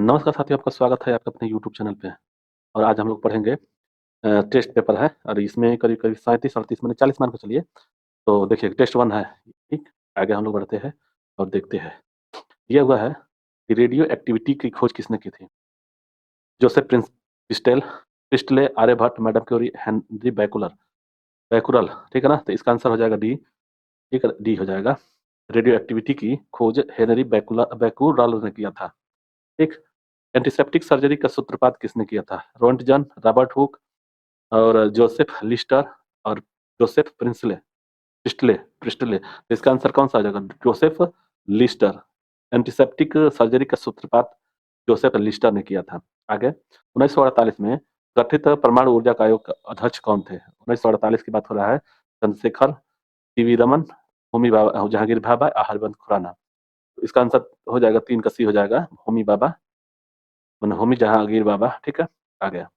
नमस्कार साथियों, आपका स्वागत है आपके अपने यूट्यूब चैनल पे। और आज हम लोग पढ़ेंगे टेस्ट पेपर है और इसमें करीब-करीब 37-38 माने 40 मान के चलिए। तो देखिए टेस्ट 1 है, ठीक? आगे हम लोग बढ़ते हैं और देखते हैं। ये हुआ है कि रेडियो एक्टिविटी की खोज किसने की थी? Joseph Priestley, Priestley, Aryabhata, madam Curie, Henry Becquerel, ठीक है ना? तो इसका आंसर हो जाएगा डी, ठीक है? डी हो जाएगा। रेडियो एक्टिविटी की खोज हेनरी बैकुलर ने किया था, ठीक? एंटीसेप्टिक सर्जरी का सूत्रपात किसने किया था? रोंटजन, रॉबर्ट हुक और जोसेफ लिस्टर और जोसेफ प्रिस्टले प्रिस्टले। तो इसका आंसर कौन सा आ जाएगा? Joseph Lister. एंटीसेप्टिक सर्जरी का सूत्रपात जोसेफ लिस्टर ने किया था। आगे 1948 में गठित परमाणु ऊर्जा का आयोग का अध्यक्ष कौन थे? 1948 की बात हो रहा है। चंद्रशेखर, सीवी रमन, होमी भाभा, जहांगीर भाभा, हरिवंश खुराना। तो इसका आंसर हो जाएगा 3 का सी हो जाएगा, होमी भाभा, माने होमी जहांगीर भाभा, ठीक है? आ गया।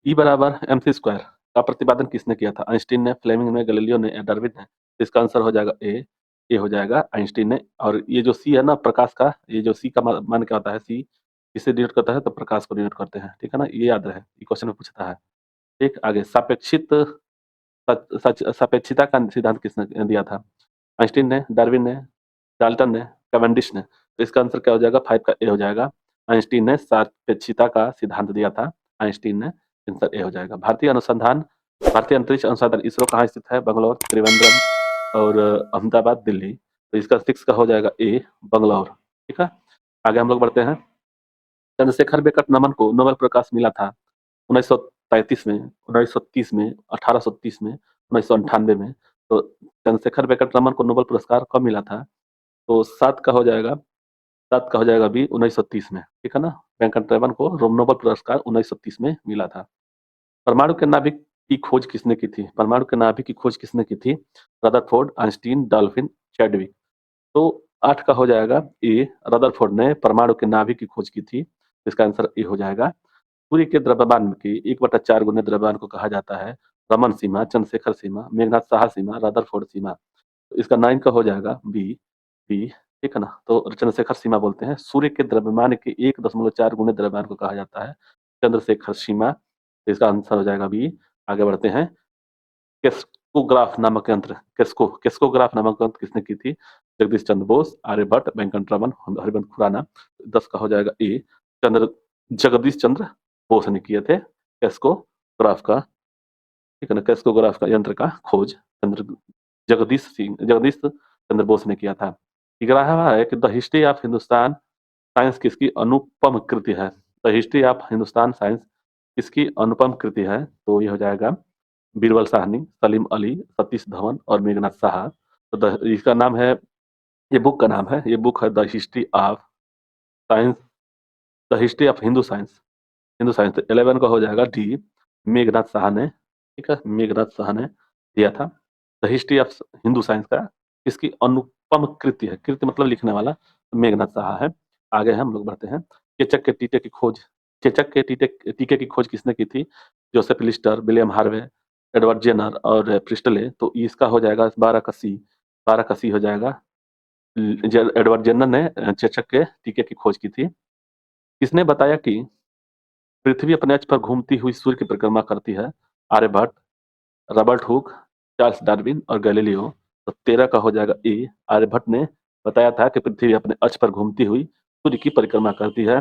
ई बराबर एमसी स्क्वायर का प्रतिपादन किसने किया था? आइंस्टीन ने, फ्लेमिंग ने, गैलीलियो ने या डार्विन ने? तो इसका आंसर हो जाएगा ए। ए हो जाएगा आइंस्टीन ने। और ये जो सी है ना प्रकाश का, ये जो सी का मान क्या होता है? सी किसे डिनोट करता है? तो प्रकाश को डिनोट करते हैं, ठीक है ना? ये याद रहे, ये क्वेश्चन में पूछता है। ठीक, आगे सापेक्षिता का सिद्धांत किसने दिया था? आइंस्टीन ने, डार्विन ने, डाल्टन ने, कैवेंडिश ने? तो इसका आंसर क्या हो जाएगा? 5 का ए हो जाएगा। आइंस्टीन ने सापेक्षिकता का सिद्धांत दिया था। आइंस्टीन ने, आंसर ए हो जाएगा। भारतीय अंतरिक्ष अनुसंधान इसरो कहाँ स्थित है? बंगलौर, त्रिवेंद्रम और अहमदाबाद, दिल्ली। तो इसका 6 का हो जाएगा ए, बंगलौर, ठीक है? आगे हम लोग बढ़ते हैं। चंद्रशेखर वेंकट नमन को नोबेल प्रकाश मिला था 1933 में, 1930 में, 1830 में, 1998 में। तो चंद्रशेखर वेंकट रमन को नोबेल पुरस्कार कब मिला था? तो 7 का हो जाएगा बी, 1930 में, ठीक है ना? वेंकट रमन को नोबेल पुरस्कार 1930 में मिला था। परमाणु के नाभिक की खोज किसने की थी? परमाणु के नाभिक की खोज किसने की थी? Rutherford, Einstein, dolphin, Chadwick. तो 8 का हो जाएगा ए, रदरफोर्ड ने परमाणु के नाभिक की खोज की थी। इसका आंसर ए हो जाएगा। सूर्य के द्रव्यमान की 1/4 गुने द्रव्यमान को कहा जाता है रमन सीमा, चंद्रशेखर सीमा, मेघनाथ साहा सीमा, रदरफोर्ड सीमा। तो इसका 9 का हो जाएगा बी, बी, ठीक है ना? तो चंद्रशेखर सीमा बोलते हैं। सूर्य के द्रव्यमान के 1.4 गुने द्रव्यमान को कहा जाता है चंद्रशेखर सीमा। तो इसका आंसर हो जाएगा बी। आगे बढ़ते हैं। केस्कोग्राफ नामक यंत्र किसने की थी? जगदीश चंद्र बोस, आर्यभट्ट, वेंकट रमन, हरिवंश खुराना। 10 का हो जाएगा ए, चंद्र जगदीश चंद्र बोस ने किए थे केस्कोग्राफ का, ठीक है ना? केस्कोग्राफ का यंत्र का खोज जगदीश चंद्र बोस ने किया था। ग्यारहवां है कि the history of Hindustan science किसकी अनुपम कृति है? The history of Hindustan science किसकी अनुपम कृति है? तो ये हो जाएगा बीरबल साहनी, सलीम अली, सतीश धवन और मेघनाथ साहा। तो इसका नाम है, ये बुक का नाम है, ये बुक है the history of science, the history of Hindu science. तो 11 का हो जाएगा डी, मेघनाथ साहा ने, ठीक है? मेघनाथ साहा ने दिया था। The history of Hindu science का किसकी अनुपम कृति है? कृति मतलब लिखने वाला, तो मेघनाथ साहा है। आगे हम लोग बढ़ते हैं। चेचक के टीके की खोज किसने की थी? Joseph Lister, William Harvey, Edward Jenner और प्रिस्टले। तो इसका हो जाएगा 12 का सी हो जाएगा। एडवर्ड जेनर ने चेचक के टीके की खोज की थी। किसने बताया कि पृथ्वी अपने अक्ष पर घूमती हुई सूर्य की परिक्रमा करती है? Aryabhata, Robert Hooke, Charles Darwin और गैलीलियो। तो 13 का हो जाएगा ए, आर्यभट्ट ने बताया था कि पृथ्वी अपने अक्ष पर घूमती हुई सूर्य की परिक्रमा करती है।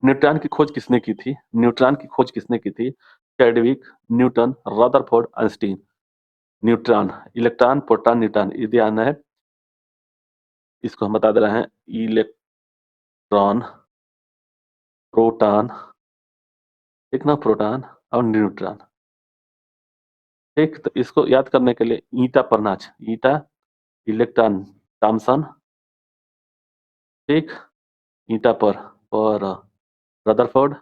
न्यूट्रॉन की खोज किसने की थी? न्यूट्रॉन की खोज किसने की थी? Chadwick, Newton, Rutherford, Einstein. Neutron, electron, proton, neutron, ये ध्यान है। इसको हम बता दे रहे हैं। इलेक्ट्रॉन, प्रोटॉन, ठीक ना? प्रोटॉन और न्यूट्रॉन, ठीक? तो इसको याद करने के लिए ईटा पर नाच, ईटा, इलेक्ट्रॉन, थॉमसन, ठीक? ईटा पर रदरफोर्ड,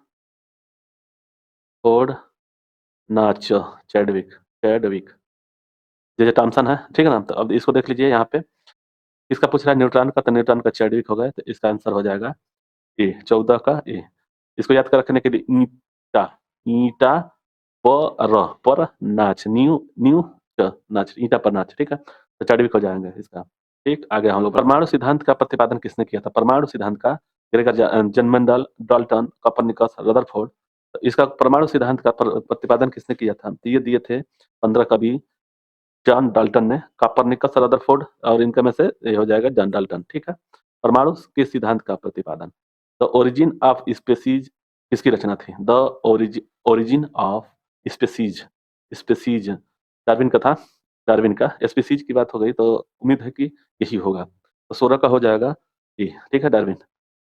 फोर्ड, नाच, चैडविक, जे थॉमसन है, ठीक है ना? तो अब इसको देख लीजिए यहाँ पे। किसका पूछ रहा है? न्यूट्रॉन का। तो न्यूट्रॉन का चैडविक हो गया। तो इसका आंसर हो जाएगा ए, 14 का ए। इसको याद कर रखने के लिए ईटा, ईटा पर नाच, न्यू नाच, ईटा पर नाच, ठीक है? तो चैडविक हो जाएंगे इसका। ठीक, आगे हम लोग परमाणु सिद्धांत का प्रतिपादन किसने किया था? परमाणु सिद्धांत का ग्रेगर जनमेंडल, डाल्टन, कोपरनिकस, रदरफोर्ड। तो इसका परमाणु सिद्धांत का प्रतिपादन किसने किया था? तो ये दिए थे 15 कवि जॉन डाल्टन ने, कोपरनिकस, रदरफोर्ड, और इनका में से ये हो जाएगा जॉन डाल्टन। ठीक है, परमाणु के सिद्धांत का प्रतिपादन। द ओरिजिन ऑफ स्पेसीज किसकी रचना थी? The origin of species, species Darwin का था, डार्विन का। स्पीसीज की बात हो गई तो उम्मीद है कि यही होगा, तो 16 का हो जाएगा ये। ठीक है, डार्विन।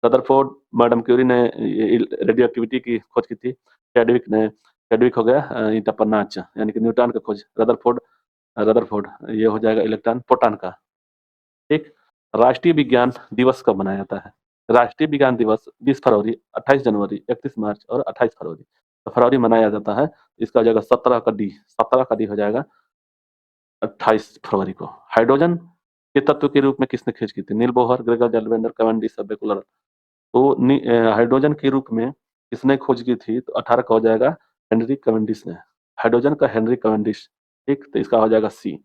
रदरफोर्ड, मैडम क्यूरी ने रेडियो एक्टिविटी की खोज की थी। चैडविक हो गया ईटा पर नाच, यानी कि न्यूटन का खोज। रदरफोर्ड, रदरफोर्ड ये हो जाएगा इलेक्ट्रॉन प्रोटॉन का। ठीक। राष्ट्रीय विज्ञान दिवस कब मनाया जाता है? राष्ट्रीय विज्ञान दिवस 20 फरवरी, 28 जनवरी, 31 मार्च और 28 फरवरी। तो फरवरी मनाया जाता है। इसका हो जाएगा 17 का डी, 17 का डी हो जाएगा 28 फरवरी को। हाइड्रोजन के तत्व के रूप में किसने खोज की थी? नील बोहर, ग्रेगर डेल्वेंडर, कैवेंडिश, बेकुलर। तो हाइड्रोजन के रूप में किसने खोज की थी? तो 18 का हो जाएगा हेनरी कैवेंडिश ने। हाइड्रोजन का हेनरी कैवेंडिश। ठीक, तो इसका हो जाएगा सी।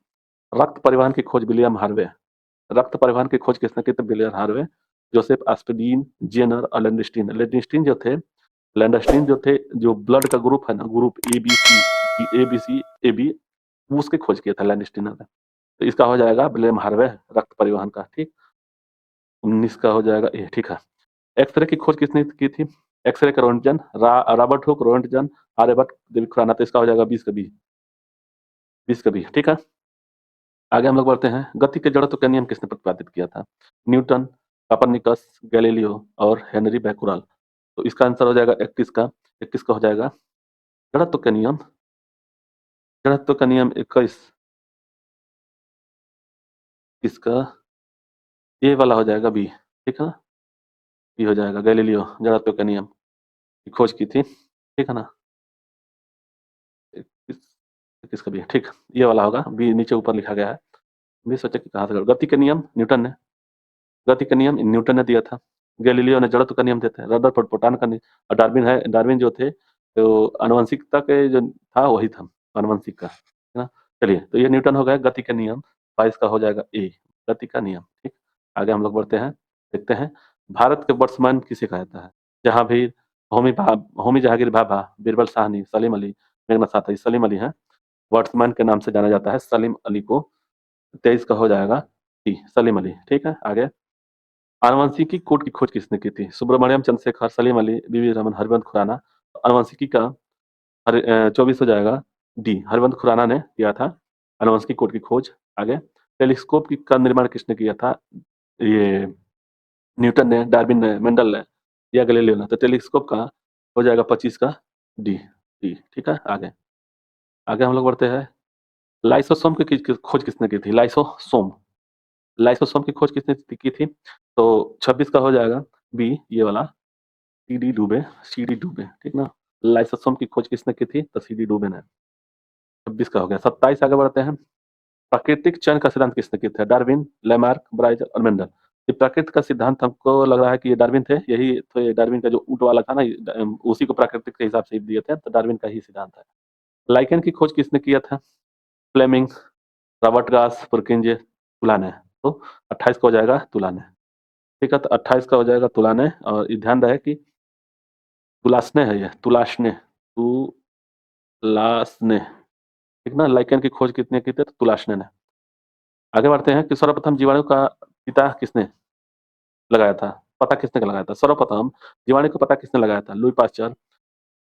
रक्त परिवहन की खोज विलियम हार्वे। रक्त परिवहन की खोज किसने की थी? William Harvey. जोसेफ एस्पेडीन, जेनर और लैंडस्टीन। लैंडस्टीन जो थे, जो ब्लड का ग्रुप है ना, ग्रुप ए बी, उसकी खोज किया था लैंडस्टीन ने। तो इसका हो जाएगा विलियम हार्वे, रक्त परिवहन का। ठीक, 19 का हो जाएगा ए। ठीक है, एक्सरे की खोज किसने की थी? एक्सरे का Roentgen, Robert Hooke, Roentgen, Aryabhata, David Khurana. तो इसका हो जाएगा 20 का बी, 20 का बी। ठीक है, आगे हम लोग बढ़ते हैं। गति के जड़त्व का नियम किसने प्रतिपादित किया था? न्यूटन, कोपरनिकस, गैलीलियो और हेनरी बैकुरल। तो इसका आंसर हो जाएगा 21 का, 21 का हो जाएगा जड़त्व का नियम, जड़त्व का नियम 21, इसका ये वाला हो जाएगा बी। ठीक है ना, बी हो जाएगा, गैलीलियो जड़त्व का नियम की खोज की थी। ठीक है ना, 21, 21 का बी। ठीक, ये वाला होगा बी, नीचे ऊपर लिखा गया है। भी सोचा कि कहाँ से, गति का नियम न्यूटन ने, गति का नियम न्यूटन ने दिया था। गैलीलियो ने जड़त्व का नियम दिया था। रदरफोर्ड प्रोटॉन का नियम, और डार्विन जो थे तो आनुवंशिकता के जो था वही था, आनुवंशिक का, है ना। चलिए, तो ये न्यूटन हो गया गति का नियम। 22 का हो जाएगा ए, गति का नियम। ठीक, आगे हम लोग बढ़ते हैं, देखते हैं। भारत के वर्तमान किसे कहा जाता है? जहां भी होमी जहांगीर भाभा, बीरबल साहनी, सलीम अली, मेघनाथ साथई। सलीम अली है वर्तमान के नाम से जाना जाता है, सलीम अली को। 23 का हो जाएगा डी, सलीम अली। ठीक है, आगे। आनुवंशिकी कोड की खोज किसने की थी? सुब्रमण्यम चंद्रशेखर, सलीम अली, वीवी रमन, हरिवंश खुराना। आनुवंशिकी का 24 हो जाएगा डी, हरिवंश खुराना ने किया था आनुवंशिकी कोड की खोज। आगे, टेलीस्कोप की का निर्माण किसने किया था? ये न्यूटन ने, डार्विन ने, मेंडल ने या गैलीलियो ने। तो टेलीस्कोप का हो जाएगा 25 का डी, डी। ठीक है, आगे, आगे हम लोग बढ़ते हैं। लाइसोसोम की खोज किसने की थी? लाइसोसोम, लाइसोसोम की खोज किसने की थी? तो 26 का हो जाएगा बी, ये वाला, सीडी डुबे, सीडी डुबे। ठीक ना, लाइसोसोम की खोज किसने की थी? तो सीडी डुबे ने। 26 का हो गया। 27 आगे बढ़ते हैं। प्राकृतिक चयन का सिद्धांत किसने किया था? डार्विन, लेमार्क, ब्राइजर और मेंडल। ये प्राकृतिक का सिद्धांत हमको लग रहा है कि ये डार्विन थे, यही तो। ये डार्विन का जो ऊंट वाला था ना, उसी को प्राकृतिक के हिसाब से दिए थे, तो डार्विन का ही सिद्धांत है। लाइकेन की खोज किसने किया था? फ्लेमिंग, रॉबर्ट गास, पुरकिंजे, तुलाने। तो 28 का हो जाएगा तुलाने। ठीक है, तो 28 का हो जाएगा तुलाने। और ये ध्यान रहे कि तुलासने है, ये तुलाशने, तुलासने। ठीक ना, लाइकेन की खोज कितने की थी? तो तुलाशने ने। आगे बढ़ते हैं कि सर्वप्रथम जीवाणु का पिता किसने लगाया था? पता किसने लगाया था? सर्वप्रथम जीवाणु का पता किसने लगाया था? लुई पास्चर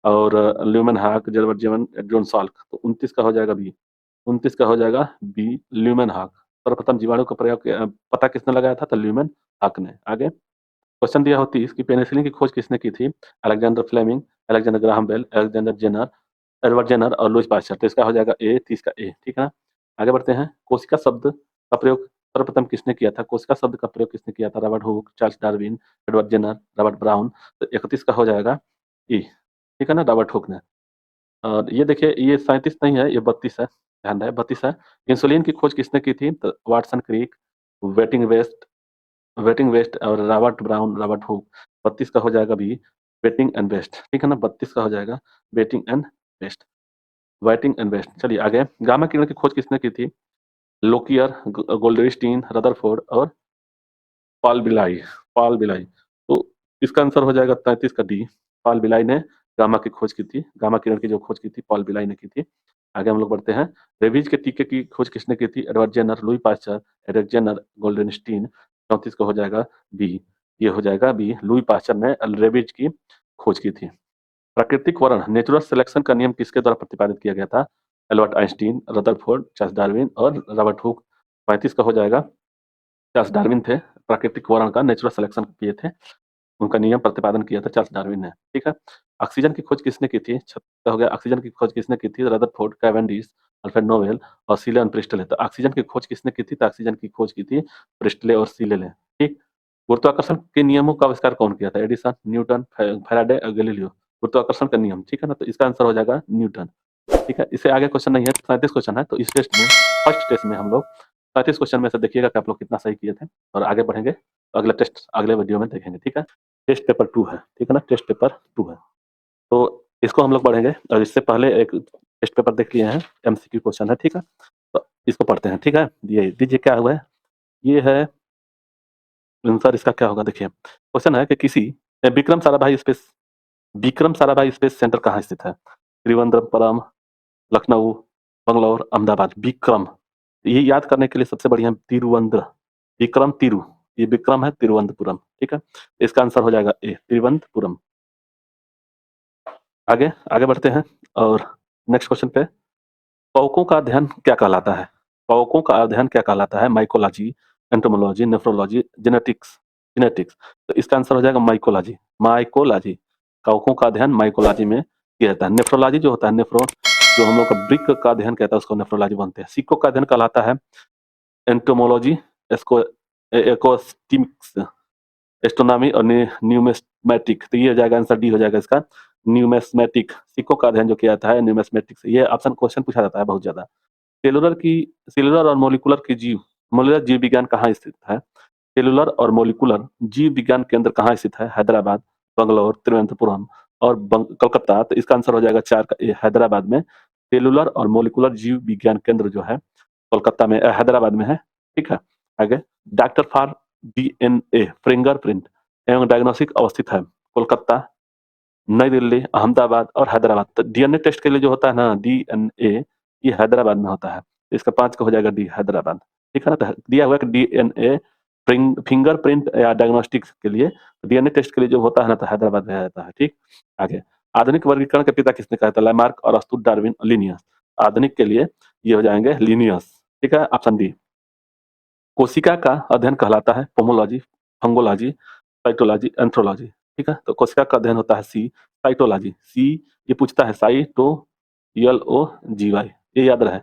और ल्यूमेन हाक, जर्बर्ट जेमन, जॉन साल्क। तो 29 का हो जाएगा बी, 29 का हो जाएगा बी, ल्यूमेन हाक। सर्वप्रथम जीवाणु का पता किसने लगाया था? तो ल्यूमेन हाक ने। आगे क्वेश्चन दिया हो 30 कि पेनिसिलिन की खोज किसने की थी? Alexander Fleming, Alexander Graham Bell, Alexander Jenner, Edward Jenner और लुईस पास्चर। तो इसका हो जाएगा ए, 30 का ए। ठीक है ना, आगे बढ़ते हैं। कोशिका शब्द का प्रयोग सर्वप्रथम किसने किया था? कोशिका शब्द का प्रयोग किसने किया था? Robert Hooke, Charles Darwin, Edward Jenner, Robert Brown. तो 31 का हो जाएगा ई। ठीक है ना, रॉबर्ट हुक ने। और ये देखिए, ये 37 नहीं है, ये 32 है, ध्यान रहे 32 है। इंसुलिन की खोज किसने की थी? तो Watson Crick, waiting west, waiting west और रॉबर्ट ब्राउन, रॉबर्ट हुक। 32 का हो जाएगा बी, वेटिंग एंड वेस्ट। ठीक है ना, 32 का हो जाएगा waiting and waste, waiting and waste. चलिए आगे, गामा किरण की खोज किसने की थी? लोकियर, गोल्डस्टीन, रदरफोर्ड और पॉल बिलाई, पॉल बिलाई। तो इसका आंसर हो जाएगा 33 का डी। पॉल बिलाई ने गामा की खोज की थी, गामा किरण की जो खोज की थी पॉल बिलाई ने की थी। आगे हम लोग बढ़ते हैं। रेबीज के टीके की खोज किसने की थी? Edward Jenner, Louis Pasteur, Eric Jenner, Goldstein. 34 का हो जाएगा बी। ये हो जाएगा बी, लुई पास्चर ने रेबीज की खोज की थी। प्राकृतिक वर्ण नेचुरल सिलेक्शन का नियम किसके द्वारा प्रतिपादित किया गया था? Albert Einstein, Rutherford, Charles Darwin और रॉबर्ट हुक। 35 का हो जाएगा चार्ल्स डार्विन थे, प्राकृतिक वर्ण का नेचुरल सिलेक्शन किए थे, उनका नियम प्रतिपादन किया था चार्ल्स डार्विन ने। ठीक है। ऑक्सीजन की खोज किसने की थी? 36 हो गया, ऑक्सीजन की खोज किसने की थी? रदरफोर्ड, कैवेंडिश, अल्फ्रेड नोबेल और सीले और प्रिस्टले। तो ऑक्सीजन की खोज किसने की थी? तो ऑक्सीजन की खोज की थी प्रिस्टले और सीले ने। ठीक। गुरुत्वाकर्षण के नियमों का आविष्कार कौन किया था? एडिसन, न्यूटन, फैराडे और गैलीलियो। गुरुत्वाकर्षण का नियम, ठीक है ना, तो इसका आंसर हो जाएगा न्यूटन। ठीक है, इससे आगे क्वेश्चन नहीं है, 37 क्वेश्चन है, तो इस टेस्ट में, फर्स्ट टेस्ट में हम लोग 37 क्वेश्चन में से देखिएगा कि आप लोग कितना सही किए थे, और आगे बढ़ेंगे तो अगला टेस्ट अगले वीडियो में देखेंगे। ठीक है, टेस्ट पेपर 2 है, ठीक है ना, टेस्ट पेपर 2 है, तो इसको हम लोग पढ़ेंगे, और इससे पहले एक टेस्ट पेपर देख लिए हैं, एमसीक्यू क्वेश्चन है, ठीक है, तो इसको पढ़ते हैं। ठीक है, ये दीजिए क्या हुआ है, ये है आंसर, इसका क्या होगा देखिए। क्वेश्चन है कि किसी विक्रम साराभाई स्पेस सेंटर कहाँ स्थित है? त्रिवेंद्रपुरम, लखनऊ, बंगलौर, अहमदाबाद। विक्रम, ये याद करने के लिए सबसे बढ़िया तिरुवंद्र, विक्रम तिरु, ये विक्रम है, तिरुवनंतपुरम। ठीक है, इसका आंसर हो जाएगा ए, तिरुवनंतपुरम। आगे आगे बढ़ते हैं, और नेक्स्ट क्वेश्चन पे, कवकों का अध्ययन क्या कहलाता है? कवकों का अध्ययन क्या कहलाता है? Mycology, entomology, nephrology, genetics. Genetics, तो इसका आंसर हो जाएगा माइकोलॉजी। माइकोलॉजी, कवकों का अध्ययन माइकोलॉजी में किया जाता है। नेफ्रोलॉजी जो होता है, नेफ्रो जो हम लोग का वृक्क का अध्ययन कहता है, उसको नेफ्रोलॉजी बनते हैं। सिक्कों का अध्ययन कहलाता है एंटोमोलॉजी, एस्को एकोस्टिमिक्स, एस्ट्रोनॉमी और न्यूमेस्मेटिक। तो ये हो जाएगा आंसर, डी हो जाएगा इसका, न्यूमेस्मेटिक। सिक्कों का अध्ययन जो किया जाता है न्यूमेस्मेटिक से। ये ऑप्शन क्वेश्चन पूछा जाता है बहुत ज्यादा। सेलुलर की सेलुलर और मोलिकुलर की मोलुलर जीव विज्ञान कहाँ स्थित है? सेलुलर और मोलिकुलर जीव विज्ञान केंद्र कहाँ स्थित है? हैदराबाद, बंगलौर, तिरुवनंतपुरम और कलकत्ता। तो इसका आंसर हो जाएगा 4 का ए, हैदराबाद में। सेलुलर और मोलिकुलर जीव विज्ञान केंद्र जो है कोलकाता में, हैदराबाद में है। ठीक है, आगे, डॉक्टर फॉर डीएनए फिंगरप्रिंट एवं डायग्नोस्टिक अवस्थित है कोलकाता, नई दिल्ली, अहमदाबाद और हैदराबाद। तो डीएनए टेस्ट के लिए जो होता है ना डीएनए, ये हैदराबाद में होता है। इसका 5 का हो जाएगा डी, हैदराबाद। ठीक है ना, तो दिया हुआ है कि डीएनए फिंगरप्रिंट या डायग्नोस्टिक्स के लिए, डीएनए टेस्ट के लिए जो होता है ना, तो हैदराबाद में रहता है। ठीक, आगे, आधुनिक वर्गीकरण के पिता किसने कहा था? लैमार्क, अरस्तु, डार्विन, लिनियस। आधुनिक के लिए ये हो जाएंगे लिनियस। ठीक है, ऑप्शन डी। कोशिका का अध्ययन कहलाता है पोमोलॉजी, फंगोलॉजी, साइटोलॉजी, एंथ्रोलॉजी। ठीक है, तो कोशिका का अध्ययन होता है सी, साइटोलॉजी। सी ये पूछता है, साइटो, एल ओ जी वाई, ये याद रहे।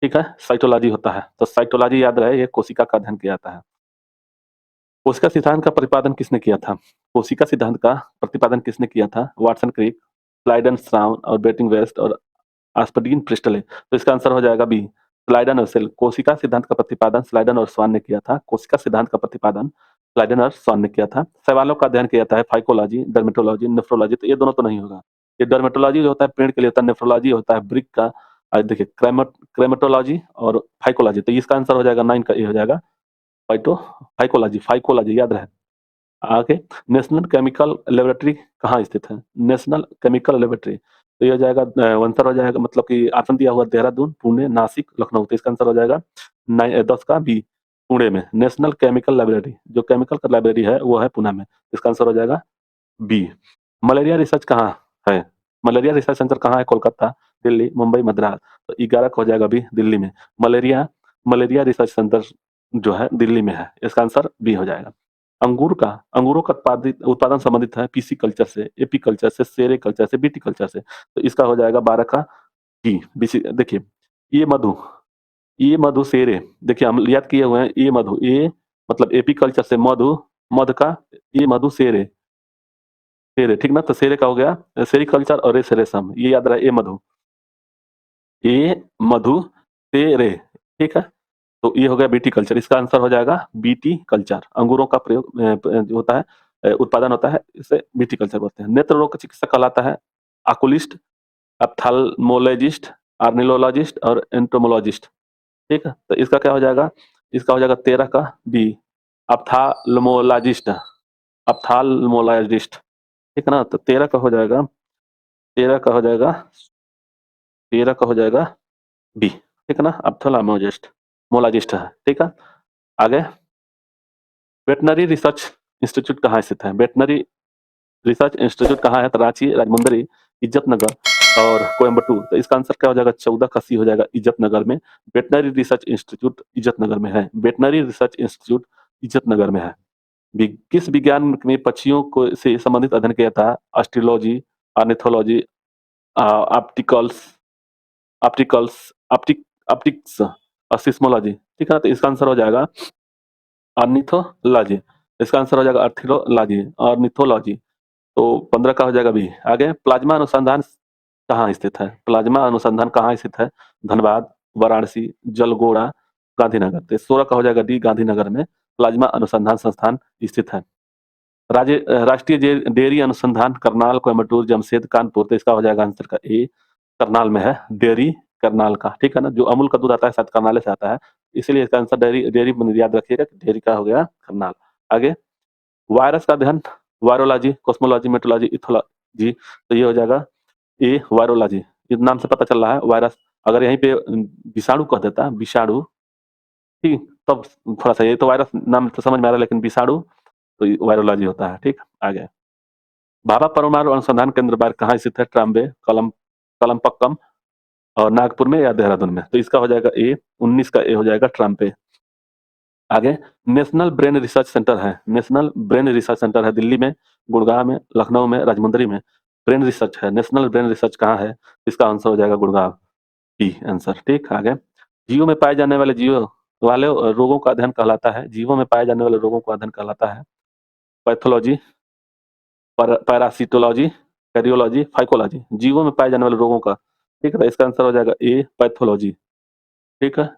ठीक है, साइटोलॉजी होता है, तो साइटोलॉजी याद रहे, ये कोशिका का अध्ययन किया जाता है। कोशिका सिद्धांत का प्रतिपादन किसने किया था? कोशिका सिद्धांत का प्रतिपादन किसने किया था? वाटसन क्रिक, स्लाइडन स्ट्राउन और बेटिंग वेस्ट और आस्पर्डिन प्रिस्टले। तो इसका आंसर हो जाएगा बी, स्लाइडन और सेल। कोशिका सिद्धांत का प्रतिपादन स्लाइडन और स्वान ने किया था। कोशिका सिद्धांत का प्रतिपादन स्लाइडन और स्वान ने किया था। शैवालों का अध्ययन किया जाता है फाइकोलॉजी, डर्मेटोलॉजी, नेफ्रोलॉजी। तो ये दोनों तो नहीं होगा, ये डर्मेटोलॉजी जो होता है पेड़ के लिए होता है, नेफ्रोलॉजी होता है ब्रिक का। देखिए, क्रेमेटोलॉजी और फाइकोलॉजी, तो इसका आंसर हो जाएगा 9 का ए हो जाएगा, फाइटो फाइकोलॉजी, फाइकोलॉजी याद रहे। आगे, नेशनल केमिकल लेबोरेटरी कहाँ स्थित है? नेशनल केमिकल लेबोरेटरी, तो ये हो जाएगा आंसर हो जाएगा, मतलब कि ऑप्शन दिया हुआ देहरादून, पुणे, नासिक, लखनऊ। तो इसका आंसर हो जाएगा 10 का बी, पुणे में। नेशनल केमिकल लाइब्रेरी, जो केमिकल का लाइब्रेरी है वो है पुणे में। इसका आंसर हो जाएगा बी। मलेरिया रिसर्च कहाँ है? मलेरिया रिसर्च सेंटर कहाँ है? कोलकाता, दिल्ली, मुंबई, मद्रास। तो 11 का हो जाएगा बी, दिल्ली में। मलेरिया मलेरिया रिसर्च सेंटर जो है दिल्ली में है। इसका आंसर बी हो जाएगा। अंगूरों का उत्पादन संबंधित है पीसी कल्चर से, एपी कल्चर से, सेरे कल्चर से, बीटी कल्चर से। तो इसका हो जाएगा 12 का डी, बीसी। देखिए, ये मधु ये मधु सेरे, देखिए हम याद किए हुए हैं, ये मधु, ये मतलब एपी कल्चर से मधु, मध का, ये मधु सेरे, सेरे, ठीक ना, तो सेरे का हो गया सेरिकल्चर और रेस रेशम, ये याद रहा, ये मधु, ये मधु सेरे। ठीक है, तो ये हो गया बीटी कल्चर। इसका आंसर हो जाएगा बीटी कल्चर। अंगूरों का प्रयोग जो होता है, उत्पादन होता है, इसे बीटी कल्चर बोलते हैं। नेत्र रोग का चिकित्सक कहलाता है आकुलिस्ट, अप्थाल्मोलॉजिस्ट, आर्निलोलॉजिस्ट और एंटोमोलॉजिस्ट। ठीक है, तो इसका क्या हो जाएगा? इसका हो जाएगा 13 का बी, अप्थाल्मोलॉजिस्ट। ऑप्थाल्मोलॉजिस्ट, ठीक है ना? तो 13 का हो जाएगा, 13 का हो जाएगा, 13 का हो जाएगा बी, ठीक है ना? ऑप्थाल्मोलॉजिस्ट, मोलॉजिस्ट है, ठीक है? आगे, वेटनरी रिसर्च इंस्टीट्यूट कहाँ स्थित है? वेटनरी रिसर्च इंस्टीट्यूट कहाँ है? तो रांची, राजमुंदरी, इज्जतनगर और कोयम्बटूर। तो इसका आंसर क्या हो जाएगा? 14 का सी हो जाएगा, इज्जतनगर में। वेटनरी रिसर्च इंस्टीट्यूट इज्जतनगर में है। वेटनरी रिसर्च इंस्टीट्यूट इज्जतनगर में है। किस विज्ञान में पक्षियों को से संबंधित अध्ययन किया था? Astrology, ornithology, opticals, opticals, optic optics और सिस्मोलॉजी, ठीक है? तो इसका आंसर हो जाएगा ऑर्निथोलॉजी। इसका आंसर हो जाएगा आर्थियोलॉजी, ऑर्निथोलॉजी। तो 15 का हो जाएगा बी। आगे, प्लाज्मा अनुसंधान कहाँ स्थित है? प्लाज्मा अनुसंधान कहाँ स्थित है? धनबाद, वाराणसी, जलगोड़ा, गांधीनगर। तो 16 का हो जाएगा डी, गांधीनगर में प्लाज्मा अनुसंधान संस्थान स्थित है। राष्ट्रीय डेयरी अनुसंधान करनाल, कोयम्बटूर, जमशेद, कानपुर। तो इसका हो जाएगा आंसर का ए, करनाल में है डेयरी, करनाल का, ठीक है ना? जो अमूल का दूध आता है शायद करनाल से आता है, इसीलिए इसका आंसर डेयरी, डेयरी याद रखिएगा, डेयरी का हो गया करनाल। आगे, वायरस का अध्ययन, वायरोलॉजी, कॉस्मोलॉजी, मेट्रोलॉजी, इथोलॉजी। तो ये हो जाएगा ए, वायरोलॉजी। इस नाम से पता चल रहा है वायरस। अगर यहीं पे विषाणु कह देता, विषाणु, ठीक, तब थोड़ा सा, ये तो वायरस नाम तो समझ में आ रहा है, लेकिन विषाणु तो वायरोलॉजी होता है, ठीक। आगे, भाभा परमाणु अनुसंधान केंद्र बार कहाँ स्थित है? ट्राम्बे, कलमपक्कम और नागपुर में या देहरादून में। तो इसका हो जाएगा ए, 19 का ए हो जाएगा ट्राम्पे। आगे, नेशनल ब्रेन रिसर्च सेंटर है, नेशनल ब्रेन रिसर्च सेंटर है दिल्ली में, गुड़गांव में, लखनऊ में, राजमुंदरी में। ब्रेन रिसर्च है, नेशनल ब्रेन रिसर्च कहाँ है? इसका आंसर हो जाएगा गुड़गांव, बी आंसर, ठीक। आगे, जीवों में पाए जाने वाले जीव वाले रोगों का अध्ययन कहलाता है, जीवों में पाए जाने वाले रोगों का अध्ययन कहलाता है पैथोलॉजी, पैरासिटोलॉजी, कैरियोलॉजी, फाइकोलॉजी। जीवों में पाए जाने वाले रोगों का, ठीक है? तो इसका आंसर हो जाएगा ए, पैथोलॉजी, ठीक है।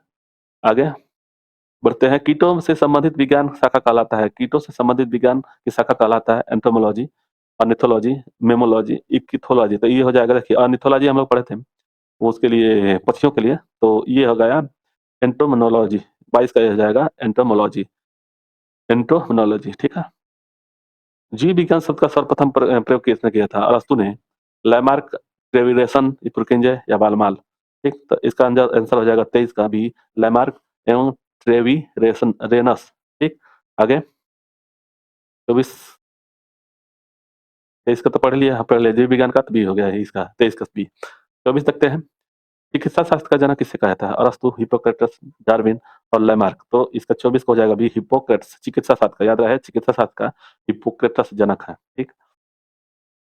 आगे बढ़ते हैं, कीटों से संबंधित विज्ञान शाखा कहलाता है, कीटों से संबंधित विज्ञान की शाखा कहलाता है एंटोमोलॉजी, ऑर्निथोलॉजी, मेमोलॉजी, इक्थियोलॉजी। तो ये हो जाएगा, देखिए ऑर्निथोलॉजी हम लोग पढ़े थे, वो उसके लिए पक्षियों के लिए, तो ये हो गया एंटोमोनोलॉजी। 22 का ये हो जाएगा एंटोमोलॉजी, एंटोमोनोलॉजी, ठीक है। जीव विज्ञान शब्द का सर्वप्रथम प्रयोग किसने किया था? अरस्तु ने, लैमार्क, ट्रेविरेसन, पुरकिंजे या बालमाल, ठीक। तो इसका आंसर हो जाएगा 23 का भी, लैमार्क एवं ट्रेविरेसन रेनस, ठीक। आगे, 24, 23 का तो पढ़ लिया, पढ़ लिया, जीव विज्ञान का तो बी हो गया है इसका, 23 का बी। 24 तकते हैं, चिकित्सा शास्त्र का जनक किससे कहा था? अरस्तु, हिप्पोक्रेटस, डार्विन और लैमार्क। तो इसका 24 को हो जाएगा बी, हिप्पोक्रेटस। चिकित्सा शास्त्र का याद रहे, चिकित्सा शास्त्र का हिप्पोक्रेटस जनक है, ठीक।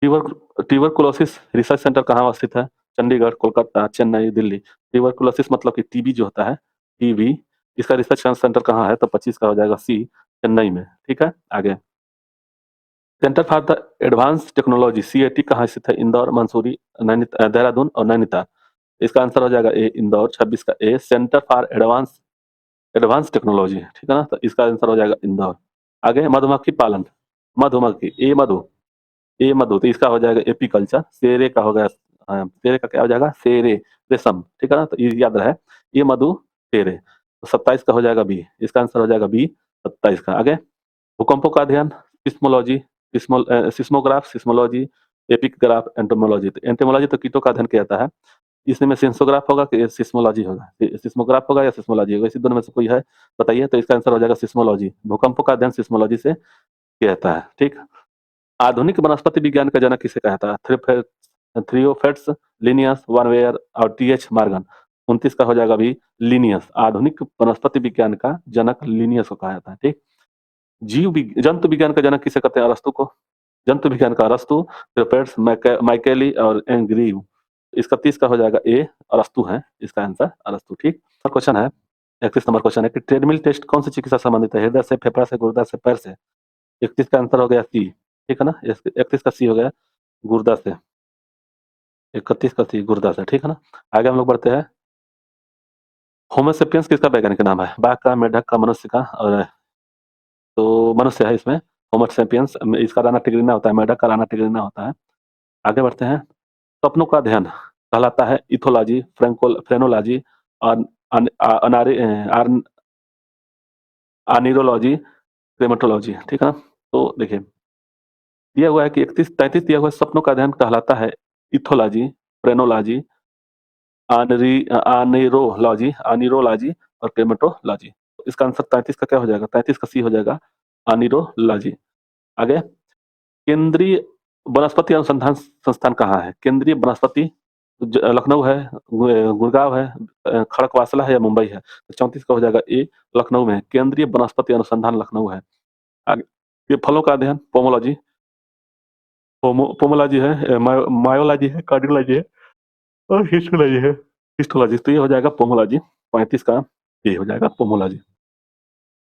ट्यूबरकुलोसिस रिसर्च सेंटर कहाँ स्थित है? चंडीगढ़, कोलकाता, चेन्नई, दिल्ली। ट्यूबरकुलोसिस मतलब कि टीबी जो होता है, टीबी, इसका रिसर्च सेंटर कहाँ है? तो 25 का हो जाएगा सी, चेन्नई में, ठीक है। आगे, Centre for the Advance Technology, CAT, कहाँ स्थित है? इंदौर, मंसूरी, देहरादून और नैनीताल। इसका आंसर हो जाएगा ए, इंदौर। 26 का A, centre for advance advance technology, ठीक है ना? तो इसका आंसर हो जाएगा इंदौर। आगे, मधुमक्खी पालन, मधुमक्खी, ए मधु, ए मधु। तो इसका हो जाएगा एपीकल्चर। शेरे का हो गया, शेरे का क्या हो जाएगा? शेरे, रेशम, ठीक है ना? तो ये याद रहे, ये मधु, शेरे। तो 27 का हो जाएगा बी, इसका आंसर हो जाएगा बी, 27 का। आगे, भूकंपों का अध्ययन, seismology, seismograph, seismology, epigraph, entomology. तो एंटोमोलॉजी तो कीटों का अध्ययन किया जाता है, इसमें सेंसोग्राफ होगा कि सिस्मोलॉजी होगा? सिस्मोग्राफ होगा या सिस्मोलॉजी होगा, इसी दोनों में से कोई है, बताइए। तो इसका आंसर हो जाएगा सिस्मोलॉजी। भूकंपों का अध्ययन सिस्मोलॉजी से किया जाता है, ठीक। आधुनिक वनस्पति विज्ञान का जनक किसे कहा था? थ्रियोफेट्स, लिनियस, वानवेयर और टीएच मॉर्गन। 29 का हो जाएगा भी, लिनियस। आधुनिक वनस्पति विज्ञान का जनक लिनियस को कहा जाता है, ठीक। जंतु विज्ञान का जनक किसे कहते हैं? अरस्तु को। जंतु विज्ञान का अरस्तु, थ्रियोपेट्स, माइकेली और एंग्रीव। इसका 30 का हो जाएगा ए, अरस्तु है इसका आंसर, अरस्तु, ठीक। क्वेश्चन है, 31 नंबर क्वेश्चन है कि ट्रेडमिल टेस्ट कौन सी चिकित्सा संबंधित है? हृदय से, फेफड़ा से, गुर्दा से, पैर से। 31 का आंसर हो गया सी, ठीक है ना? 31 का सी हो गया, गुर्दा से। 31 का सी, गुर्दा से, ठीक है ना? आगे हम लोग बढ़ते हैं, होमोसेपियंस किसका वैज्ञानिक नाम है? बाघ का, मेढक का, मनुष्य का? और तो मनुष्य है इसमें, होमोसेपियंस। इसका राना टिग्रिना होता है, मेढक का राना टिग्रिना होता है। आगे बढ़ते हैं, सपनों का अध्ययन कहलाता है इथोलॉजी, फ्रेनोलॉजी और आनिरोलॉजी, क्रेमेटोलॉजी, ठीक है ना? तो देखिए, दिया हुआ है कि 31-33 दिया हुआ है, सपनों का अध्ययन कहलाता है इथोलॉजी, प्रेनोलॉजी, आनिरोलॉजी और क्लेमेटोलॉजी। तो इसका आंसर 33 का क्या हो जाएगा? 33 का सी हो जाएगा, आनिरोलॉजी। आगे, केंद्रीय वनस्पति अनुसंधान संस्थान कहाँ है? केंद्रीय वनस्पति लखनऊ है, गुड़गांव है, खड़कवासला है या मुंबई है? तो 34 का हो जाएगा ए, लखनऊ में है। केंद्रीय वनस्पति अनुसंधान लखनऊ है। आगे, ये फलों का अध्ययन पोमोलॉजी, पोमोलॉजी है, मायोलॉजी है, कार्डियोलॉजी है और हिस्टोलॉजी है। हिस्टोलॉजी, तो ये हो जाएगा पोमोलॉजी। 35 का ये हो जाएगा पोमोलॉजी।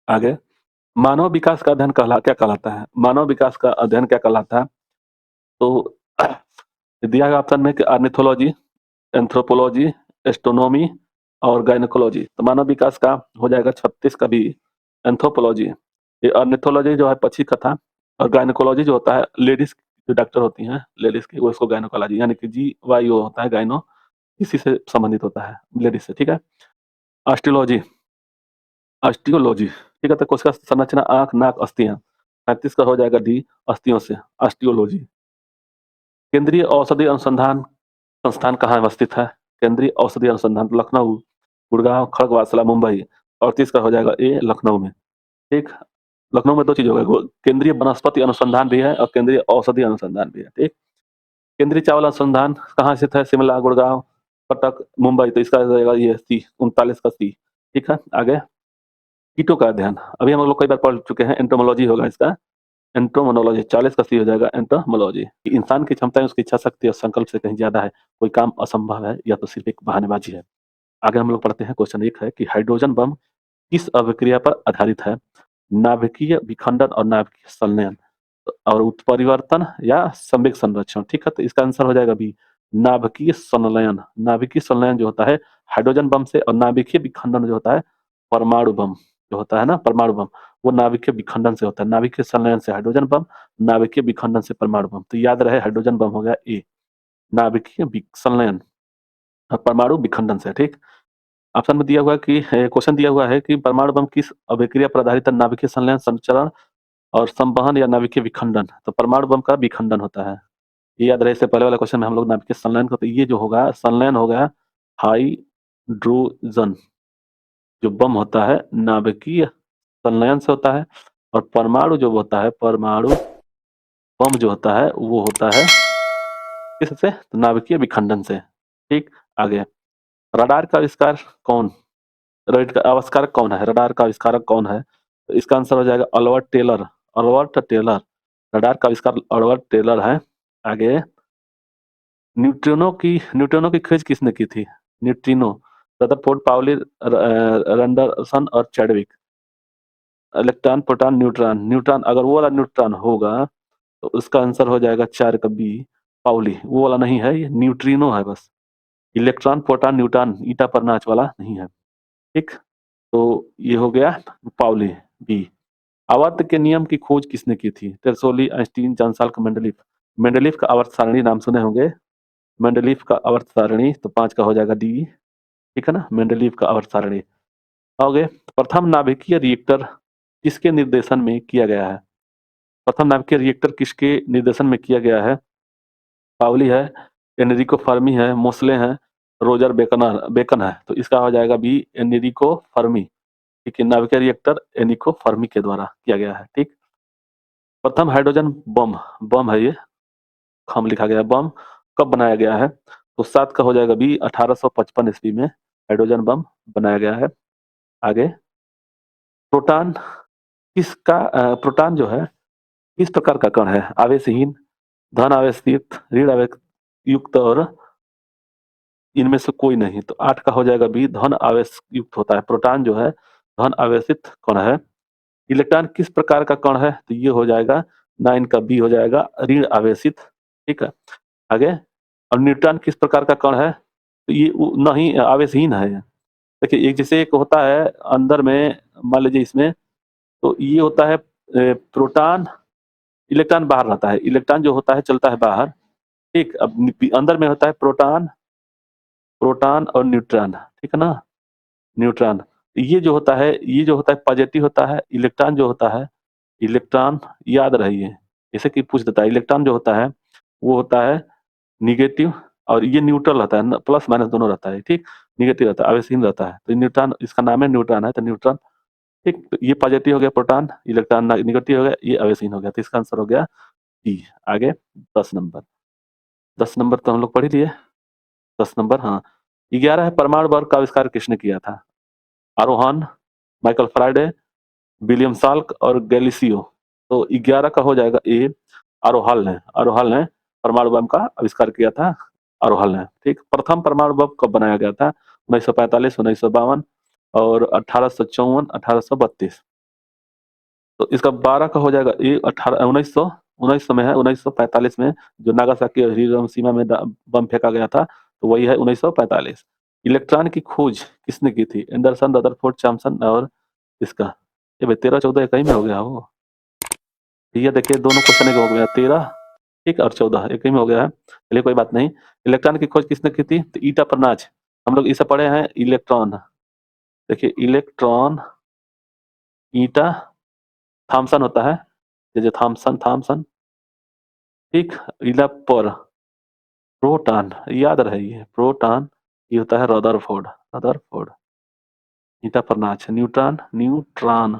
आगे, मानव विकास का अध्ययन क्या कहलाता है? मानव विकास का अध्ययन क्या कहलाता है? तो दिया गया ऑप्शन में कि ऑर्निथोलॉजी, एंथ्रोपोलॉजी, एस्ट्रोनॉमी और गायनेकोलॉजी। तो मानव विकास का हो जाएगा 36 का भी एंथ्रोपोलॉजी। ये ऑर्निथोलॉजी जो है पक्षी कथा और गायनेकोलॉजी जो होता है लेडीज जो डॉक्टर होती हैं लेडीज की, वो इसको गायनेकोलॉजी यानी कि GYO होता है, गायनो इसी से संबंधित होता है, लेडीज से। ठीक है। ऑस्टियोलॉजी, ऑस्टियोलॉजी, ठीक है। तो कोशिका संरचना, आंख, नाक, अस्थियां। 35 का हो जाएगा डी, अस्थियों से, ऑस्टियोलॉजी। केंद्रीय औषधि अनुसंधान संस्थान कहाँ अवस्थित है? केंद्रीय औषधि अनुसंधान लखनऊ, गुड़गांव, खड़गवासला, मुंबई। 38 का हो जाएगा ए, लखनऊ में। ठीक। लखनऊ में दो चीज होगा, केंद्रीय वनस्पति अनुसंधान भी है और केंद्रीय औषधि अनुसंधान भी है। ठीक। केंद्रीय चावल अनुसंधान कहाँ स्थित है? शिमला, गुड़गांव, कटक, मुंबई। तो इसका हो जाएगा ये सी, 39 का सी। ठीक है। आगे, कीटों का अध्ययन, अभी हम लोग कई बार पढ़ चुके हैं, एंटोमोलॉजी होगा इसका, एंटोमोनोलॉजी। 40 का सी हो जाएगा एंटोमोलॉजी। इंसान की क्षमताएं उसकी इच्छा शक्ति और संकल्प से कहीं ज्यादा है, कोई काम असंभव है या तो सिर्फ एक बहानेबाजी है। आगे हम लोग पढ़ते हैं, क्वेश्चन 1 है कि हाइड्रोजन बम किस अभिक्रिया पर आधारित है? नाभिकीय विखंडन और नाभिकीय संलयन और उत्परिवर्तन या संवेग संरक्षण। ठीक है। तो इसका आंसर हो जाएगा बी, नाभिकीय संलयन। नाभिकीय संलयन जो होता है हाइड्रोजन बम से, और नाभिकीय विखंडन जो होता है परमाणु बम जो होता है ना, परमाणु बम, वो नाभिकीय विखंडन से होता है। नाभिकीय संलयन से हाइड्रोजन बम, नाभिकीय विखंडन से परमाणु बम। तो याद रहे, हाइड्रोजन बम हो गया ए, नाभिकीय संलयन और परमाणु विखंडन से। ठीक। ऑप्शन में दिया हुआ है कि क्वेश्चन दिया हुआ है कि परमाणु बम किस अभिक्रिया पर आधारित है? नाभिकीय संलयन, संचरण और संवहन या नाभिकीय विखंडन। तो परमाणु बम का विखंडन होता है, ये याद रहे। इससे पहले वाले क्वेश्चन में हम लोग नाभिकीय संलयन को, तो ये जो होगा संलयन हो गया हाइड्रोजन जो बम होता है नाभिकीय संलयन से होता है, और परमाणु जो होता है, परमाणु बम जो होता है वो होता है किससे? तो नाभिकीय विखंडन से। ठीक। आगे, रडार का आविष्कार कौन, रडार का आविष्कारक कौन है? रडार का आविष्कारक कौन है? तो इसका आंसर हो जाएगा अल्बर्ट टेलर। अल्बर्ट टेलर, रडार का आविष्कार अल्बर्ट टेलर है। आगे, न्यूट्रिनो की खोज किसने की थी? न्यूट्रिनो, रदरफोर्ड, पाउली, रैंडरसन और Chadwick. Electron, proton, neutron. Neutron, अगर वो वाला न्यूट्रॉन होगा तो उसका आंसर हो जाएगा 4 का बी, पाउली। वो वाला नहीं है, ये न्यूट्रिनो है बस। इलेक्ट्रॉन, प्रोटॉन, न्यूट्रॉन ईटा पर नाच वाला नहीं है। ठीक। तो ये हो गया पाउली, बी। आवर्त के नियम की खोज किसने की थी? तेरसोली, आइंस्टीन, जॉन-साल्क, मेंडलीफ। मेंडलीफ का आवर्त सारणी नाम सुने होंगे, मेंडलीफ का आवर्त सारणी। तो 5 का हो जाएगा डी। ठीक है ना, मेंडलीफ का आवर्त सारणी। आगे, प्रथम नाभिकीय रिएक्टर किसके निर्देशन में किया गया है? प्रथम नाभिकीय रिएक्टर किसके निर्देशन में किया गया है? पाउली है, एनरिको फर्मी है, मोसले हैं, रोजर बेकन है। तो इसका हो जाएगा बी, एनरिको फर्मी। ठीक है, नाभिकीय रिएक्टर एनिको फर्मी के द्वारा किया गया है। ठीक। प्रथम हाइड्रोजन बम, बम है ये, खम लिखा गया, बम कब बनाया गया है? तो 7 का हो जाएगा बी, 1855 ईस्वी में हाइड्रोजन बम बनाया गया है। आगे, प्रोटॉन प्रोटॉन जो है किस प्रकार का कण है? आवेशहीन, धन आवेश युक्त, ऋण आवेश युक्त और इनमें से कोई नहीं। तो 8 का हो जाएगा बी, धन आवेश युक्त होता है। प्रोटॉन जो है धन आवेशित कण है। इलेक्ट्रॉन किस प्रकार का कण है? तो ये हो जाएगा 9 का बी हो जाएगा, ऋण आवेशित। ठीक है। आगे, और न्यूट्रॉन किस प्रकार का कण है? तो ये नहीं, आवेशहीन है। देखिए, एक जैसे एक होता है अंदर में, मान लीजिए इसमें, तो ये होता है प्रोटॉन, इलेक्ट्रॉन बाहर रहता है, इलेक्ट्रॉन जो होता है चलता है बाहर। ठीक। अब अंदर में होता है प्रोटॉन, प्रोटॉन और न्यूट्रॉन। ठीक है ना, न्यूट्रॉन। ये जो होता है पॉजिटिव होता है, इलेक्ट्रॉन जो होता है, इलेक्ट्रॉन याद रहिए, जैसे कि पूछ देता है इलेक्ट्रॉन जो होता है, वो होता है नेगेटिव और ये न्यूट्रल रहता है, प्लस माइनस दोनों रहता है, ठीक? नेगेटिव रहता है, आवेशहीन रहता है। तो न्यूट्रॉन, इसका नाम है न्यूट्रॉन है, तो न्यूट्रॉन, ठीक? तो ये पॉजिटिव हो गया प्रोटॉन, इलेक्ट्रॉन नेगेटिव हो गया, ये आवेशहीन हो गया। तो इसका आंसर हो गया डी। आगे 10 नंबर। 10 नंबर तो हम लोग पढ़ ही लिए। 10 नंबर, हाँ। 11 है, परमाणु बम का आविष्कार किसने किया था? आरोहन, माइकल फैराडे, विलियम साल्क और गैलीलियो। तो 11 का हो जाएगा ए, आरोहल ने। आरोहल ने परमाणु बम का आविष्कार किया था, आरोहल ने, ठीक? प्रथम परमाणु बम कब बनाया गया था? 1945, 1952 और 1854, 1832। तो इसका 12 का हो जाएगा ए, 18 1900 में है, 1945 में जो नागासाकी और हिरोशिमा में बम फेंका गया था, तो वही है 1945। इलेक्ट्रॉन की खोज किसने की थी? एंडरसन, रदरफोर्ड, थॉमसन और इसका, ये भाई 13 14 एक ही में हो गया वो। ये देखिए दोनों क्वेश्चन एक हो गया, 13 ठीक और 14 एक ही में हो गया है। चलिए कोई बात नहीं। इलेक्ट्रॉन की खोज किसने की थी? तो ईटा परनाज। हम लोग इसे पढ़े हैं इलेक्ट्रॉन। देखिए इलेक्ट्रॉन, ईटा, थॉमसन होता है, ये जो थॉमसन, थॉमसन, ठीक? इला पर प्रोटॉन, याद रहे ये प्रोटॉन, ये होता है रदरफोर्ड, रदरफोर्ड। ईटा परनाज, न्यूट्रॉन, न्यूट्रॉन,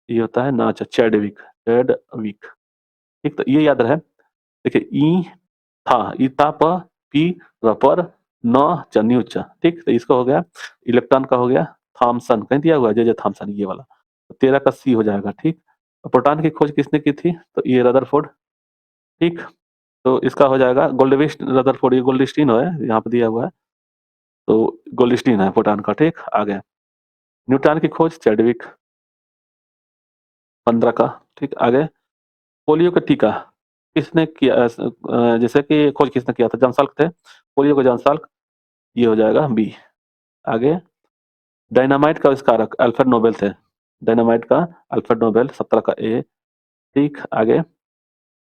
ये होता है नाच, चैडविक, चैडविक, ठीक? तो ये याद रहे। देखिए ई था, इता प, पी, रपर, न, च, न्यू च, ठीक? तो इसका हो गया, इलेक्ट्रॉन का हो गया थॉमसन, कहीं दिया हुआ है जे थॉमसन, ये वाला। तो 13 का सी हो जाएगा, ठीक? और प्रोटॉन की खोज किसने की थी? तो ये रदरफोर्ड, ठीक? तो इसका हो जाएगा गोल्डविस्ट रदरफोर्ड, ये गोल्डस्टीन है, यहाँ पे दिया हुआ है, तो गोल्डस्टीन है प्रोटॉन का, ठीक? आ गया। न्यूट्रॉन की खोज चैडविक, 15 का, ठीक? आगे पोलियो का टीका किसने किया? जैसे कि खोज किसने किया था? जॉन साल्क थे, पोलियो का जॉन साल्क, ये हो जाएगा बी। आगे डायनामाइट का आविष्कारक अल्फ्रेड नोबेल थे, डायनामाइट का अल्फ्रेड नोबेल, 17 का ए, ठीक? आगे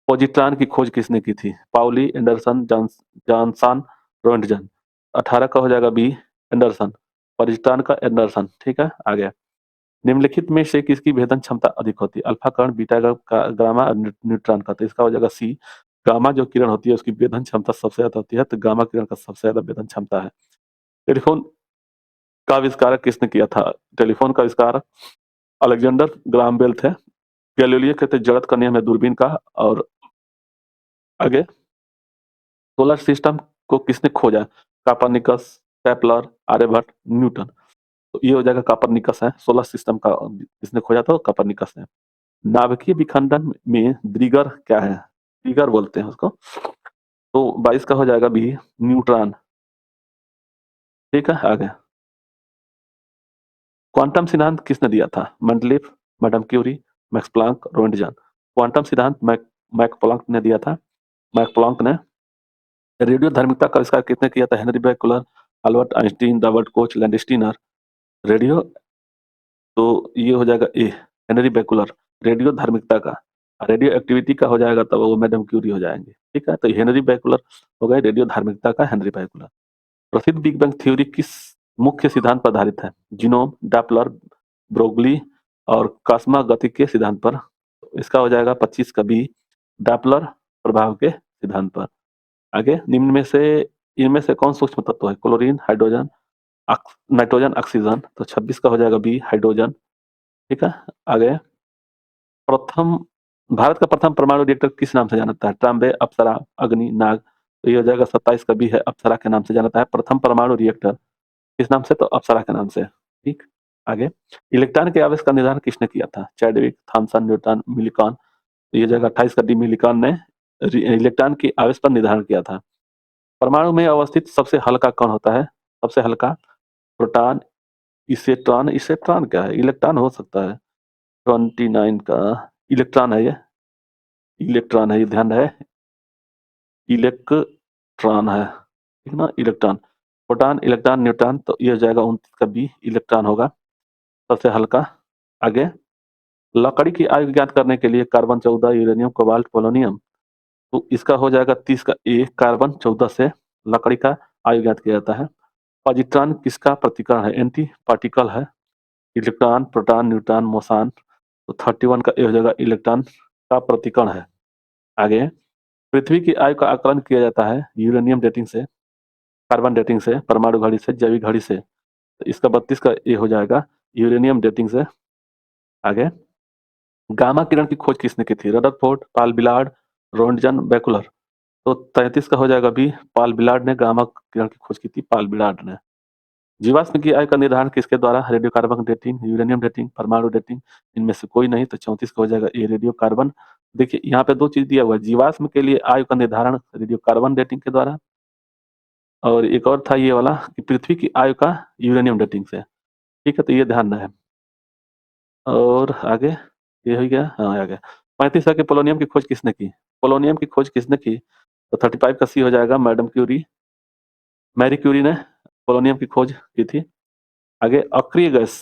पॉजिट्रॉन की खोज किसने की थी? Pauli, Anderson, Johnson, रोएंटगन। 18 का हो जाएगा बी, एंडरसन, पॉजिट्रॉन का एंडरसन, ठीक है? आगे निम्नलिखित में से किसकी भेदन क्षमता अधिक होती है? अल्फा कण, बीटा कण, गामा और न्यूट्रॉन का। तो इसका हो जाएगा सी, गामा जो किरण होती है उसकी भेदन क्षमता सबसे ज्यादा होती है, तो गामा किरण का सबसे ज्यादा भेदन क्षमता है। टेलीफोन का आविष्कारक किसने किया था? टेलीफोन का आविष्कारक अलेक्जेंडर ग्राहम बेल थे। गैलीलियो के थे जड़त का नियम है दूरबीन का। और आगे सोलर सिस्टम को किसने खोजा? Copernicus, Kepler, Aryabhata, Newton. तो ये हो जाएगा कापरनिकस है, सोलर सिस्टम का किसने खोजा था? कापरनिकस ने। नाभिकीय विखंडन में द्विगर क्या है? ट्रिगर बोलते हैं उसको। तो 22 का हो जाएगा बी, न्यूट्रॉन, ठीक है? आगे क्वांटम सिद्धांत किसने दिया था? Mendeleev, madam Curie, Max Planck, Roentgen. Quantum सिद्धांत मैक प्लांक ने दिया था, मैक प्लांक ने। रेडियो धार्मिकता का आविष्कार किसने किया था? Henry Becquerel, Albert Einstein, Robert Koch, Landsteiner. Radio, तो ये हो जाएगा ए, हेनरी बैकुलर, रेडियो धार्मिकता का। रेडियो एक्टिविटी का हो जाएगा तो वो मैडम क्यूरी हो जाएंगे, ठीक है? तो हेनरी बैकुलर हो गए रेडियो धार्मिकता का, हेनरी बैकुलर। प्रसिद्ध बिग बैंग थ्योरी किस मुख्य सिद्धांत पर आधारित है? जीनोम, डॉपलर, ब्रोगली और कास्मा गति के सिद्धांत पर। तो इसका हो जाएगा 25 का बी, डॉपलर प्रभाव के सिद्धांत पर। आगे निम्न में से इनमें से कौन सूक्ष्म तत्व है? Chlorine, hydrogen, nitrogen, oxygen. तो 26 का हो जाएगा बी, हाइड्रोजन, ठीक है? आगे प्रथम, भारत का प्रथम परमाणु रिएक्टर किस नाम से जाना जाता है? ट्रांबे, अप्सरा, अग्नि, नाग। तो ये हो जाएगा 27 का बी है, अप्सरा के नाम से जाना जाता है प्रथम परमाणु रिएक्टर। किस नाम से? तो अप्सरा के नाम से, ठीक? आगे इलेक्ट्रॉन के आवेश का निर्धारण किसने किया था? Chadwick, Thomson, Newton, Millikan. तो ये जगह 28 का डी, मिलिकॉन ने इलेक्ट्रॉन के आवेश पर निर्धारण किया था। परमाणु में अवस्थित सबसे हल्का कण होता है? सबसे हल्का प्रोटॉन, इसेट्रॉन, इसेट्रॉन क्या है? इलेक्ट्रॉन हो सकता है। 29 का इलेक्ट्रॉन है, ये इलेक्ट्रॉन है, ये ध्यान रहे, इलेक्ट्रॉन है, ठीक ना? Electron, proton, electron, neutron. तो ये हो जाएगा 29 का बी, इलेक्ट्रॉन होगा सबसे हल्का। आगे लकड़ी की आयु ज्ञात करने के लिए कार्बन 14, यूरेनियम, कोबाल्ट, पोलोनियम। तो इसका हो जाएगा 30 का ए, कार्बन 14 से लकड़ी का आयु ज्ञात किया जाता है। पॉजिट्रॉन किसका प्रतिकरण है? एंटी पार्टिकल है। Electron, proton, neutron, meson. तो 31 का ए हो जाएगा इलेक्ट्रॉन का प्रतिकरण है। आगे पृथ्वी की आयु का आकलन किया जाता है यूरेनियम डेटिंग से, कार्बन डेटिंग से, परमाणु घड़ी से, जैविक घड़ी से। तो इसका 32 का ये हो जाएगा यूरेनियम डेटिंग से। आगे गामा किरण की खोज किसने की थी? रदरफोर्ड, पाल बिलार्ड, रोन्टजन, बेकुलर। तो 33 का हो जाएगा बी, पाल बिलार्ड ने गामा किरण की खोज की थी, पाल बिलार्ड ने। जीवाश्म की आयु का निर्धारण किसके द्वारा? रेडियोकार्बन डेटिंग, यूरेनियम डेटिंग, परमाणु डेटिंग, इनमें से कोई नहीं। तो 34 का हो जाएगा ये रेडियोकार्बन। देखिए यहाँ पे दो चीज दिया हुआ है, जीवाश्म के लिए आयु का निर्धारण रेडियोकार्बन डेटिंग के द्वारा, और एक और था ये वाला कि पृथ्वी की आयु का यूरेनियम डेटिंग से। ठीक है, तो ये ध्यान रहे। और आगे ये हो गया, हाँ आ गया। 35 है कि पोलोनियम की खोज किसने की? पोलोनियम की खोज किसने की? तो 35 का सी हो जाएगा मैडम क्यूरी, मैरी क्यूरी ने पोलोनियम की खोज की थी। आगे अक्रिय गैस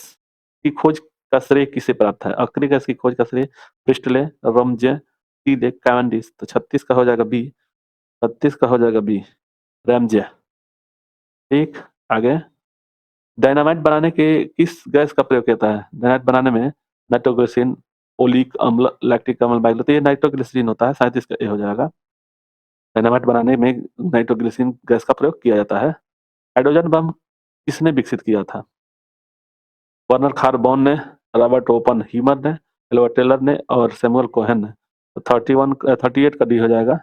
की खोज का श्रेय किसे प्राप्त है? अक्रिय गैस की खोज का श्रेय प्रिस्टले, रमजे, टीले, कैवेंडिश। तो 36 का हो जाएगा बी, 36 का हो जाएगा बी, रैमजे। ठीक, आगे डायनामाइट बनाने के किस गैस का प्रयोग किया है? डायनामाइट बनाने में नाइट्रोग्लिसरीन, ओलिक अम्ल, लैक्टिक अम्ल, बाइल, तो ये नाइट्रोग्लिसरीन होता है। 37 का ए हो जाएगा। डायनामाइट बनाने में नाइट्रोग्लिसरीन गैस का प्रयोग किया जाता है। हाइड्रोजन बम किसने विकसित किया था? वर्नर खारबॉन ने, रॉबर्ट ओपन हीमर ने, एल्बर्ट टेलर ने और सैमुअल कोहेन ने। तो 38 का डी हो जाएगा,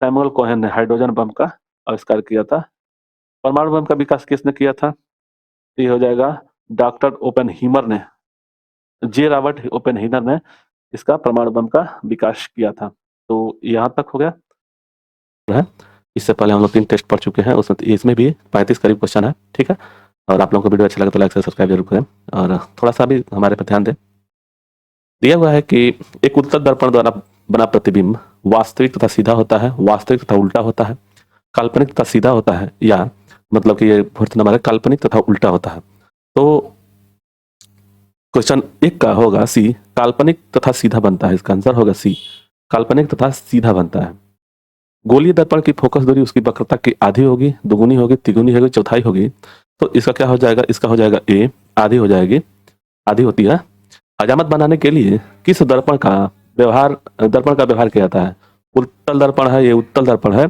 सैमुअल कोहेन ने हाइड्रोजन बम का आविष्कार किया था। परमाणु बम का विकास किसने किया था? ये हो जाएगा डॉक्टर ओपन हीमर ने, जे रॉबर्ट ओपन हीमर ने इसका परमाणु बम का विकास किया था। तो यहाँ तक हो गया है। इससे पहले हम लोग 3 टेस्ट पढ़ चुके हैं, उसमें इसमें भी 35 करीब क्वेश्चन है। ठीक है, और आप लोगों को वीडियो अच्छा लगा तो लाइक से सब्सक्राइब जरूर करें और थोड़ा सा भी हमारे पर ध्यान दें। दिया हुआ है कि एक उत्तल दर्पण द्वारा बना प्रतिबिंब वास्तविक तथा सीधा होता है, वास्तविक तथा उल्टा होता है, काल्पनिक तथा सीधा होता है, या मतलब कि ये फोर्थ नंबर है, काल्पनिक तथा उल्टा होता है। तो क्वेश्चन 1 का होगा सी, काल्पनिक तथा सीधा बनता है। इसका आंसर होगा सी, काल्पनिक तथा सीधा बनता है। गोलीय दर्पण की फोकस दूरी उसकी वक्रता की आधी होगी, दुगुनी होगी, तिगुनी होगी, चौथाई होगी। तो इसका क्या हो जाएगा? इसका हो जाएगा ए, आधी हो जाएगी, आधी होती है। हजामत बनाने के लिए किस दर्पण का व्यवहार किया जाता है? उत्तल दर्पण है, ये उत्तल दर्पण है,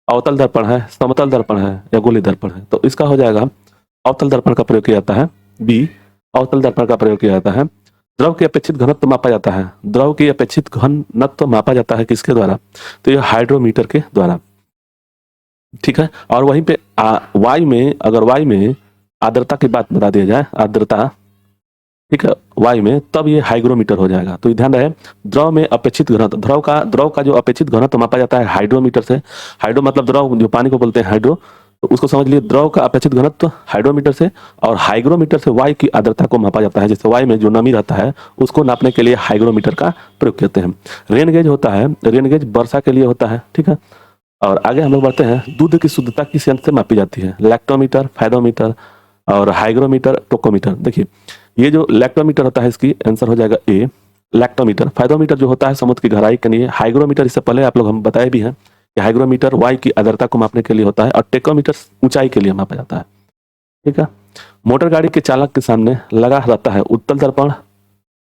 अवतल दर्पण है, समतल दर्पण है, या गोली दर्पण है? तो इसका हो जाएगा अवतल दर्पण का प्रयोग किया जाता है, बी, अवतल दर्पण का प्रयोग किया जाता है। द्रव की अपेक्षित घनत्व मापा जाता है, द्रव की अपेक्षित घनत्व मापा जाता है किसके द्वारा? तो यह हाइड्रोमीटर के द्वारा। ठीक है, और वहीं पे वायु में, अगर वायु में आर्द्रता की बात बता दिया जाए, आर्द्रता, ठीक है, वायु में, तब ये हाइग्रोमीटर हो जाएगा। तो ध्यान रहे, द्रव में अपेक्षित घनत्व, द्रव का जो अपेक्षित घनत्व मापा जाता है हाइड्रोमीटर से। हाइड्रो मतलब द्रव, जो पानी को बोलते हैं हाइड्रो, तो उसको समझ लिए, द्रव का अपेक्षित घनत्व हाइड्रोमीटर से, और हाइग्रोमीटर से वायु की आर्द्रता को मापा जाता है। जैसे वायु में जो नमी रहता है उसको नापने के लिए हाइग्रोमीटर का प्रयोग करते हैं। रेन गेज होता है, रेन गेज वर्षा के लिए होता है। ठीक है, और आगे हम लोग बढ़ते हैं। दूध की शुद्धता किस यंत्र से मापी जाती है? लैक्टोमीटर, फैदोमीटर और हाइग्रोमीटर, टोकोमीटर। देखिए ये जो लैक्टोमीटर होता है, इसकी आंसर हो जाएगा ए, लैक्टोमीटर। फायदोमीटर जो होता है समुद्र की गहराई के लिए। हाइग्रोमीटर, इससे पहले आप लोग हम बताए भी हैं कि हाइग्रोमीटर वायु की आर्द्रता को मापने के लिए होता है, और टेकोमीटर ऊंचाई के लिए मापा जाता है। ठीक है, मोटर गाड़ी के चालक के सामने लगा रहता है उत्तल दर्पण,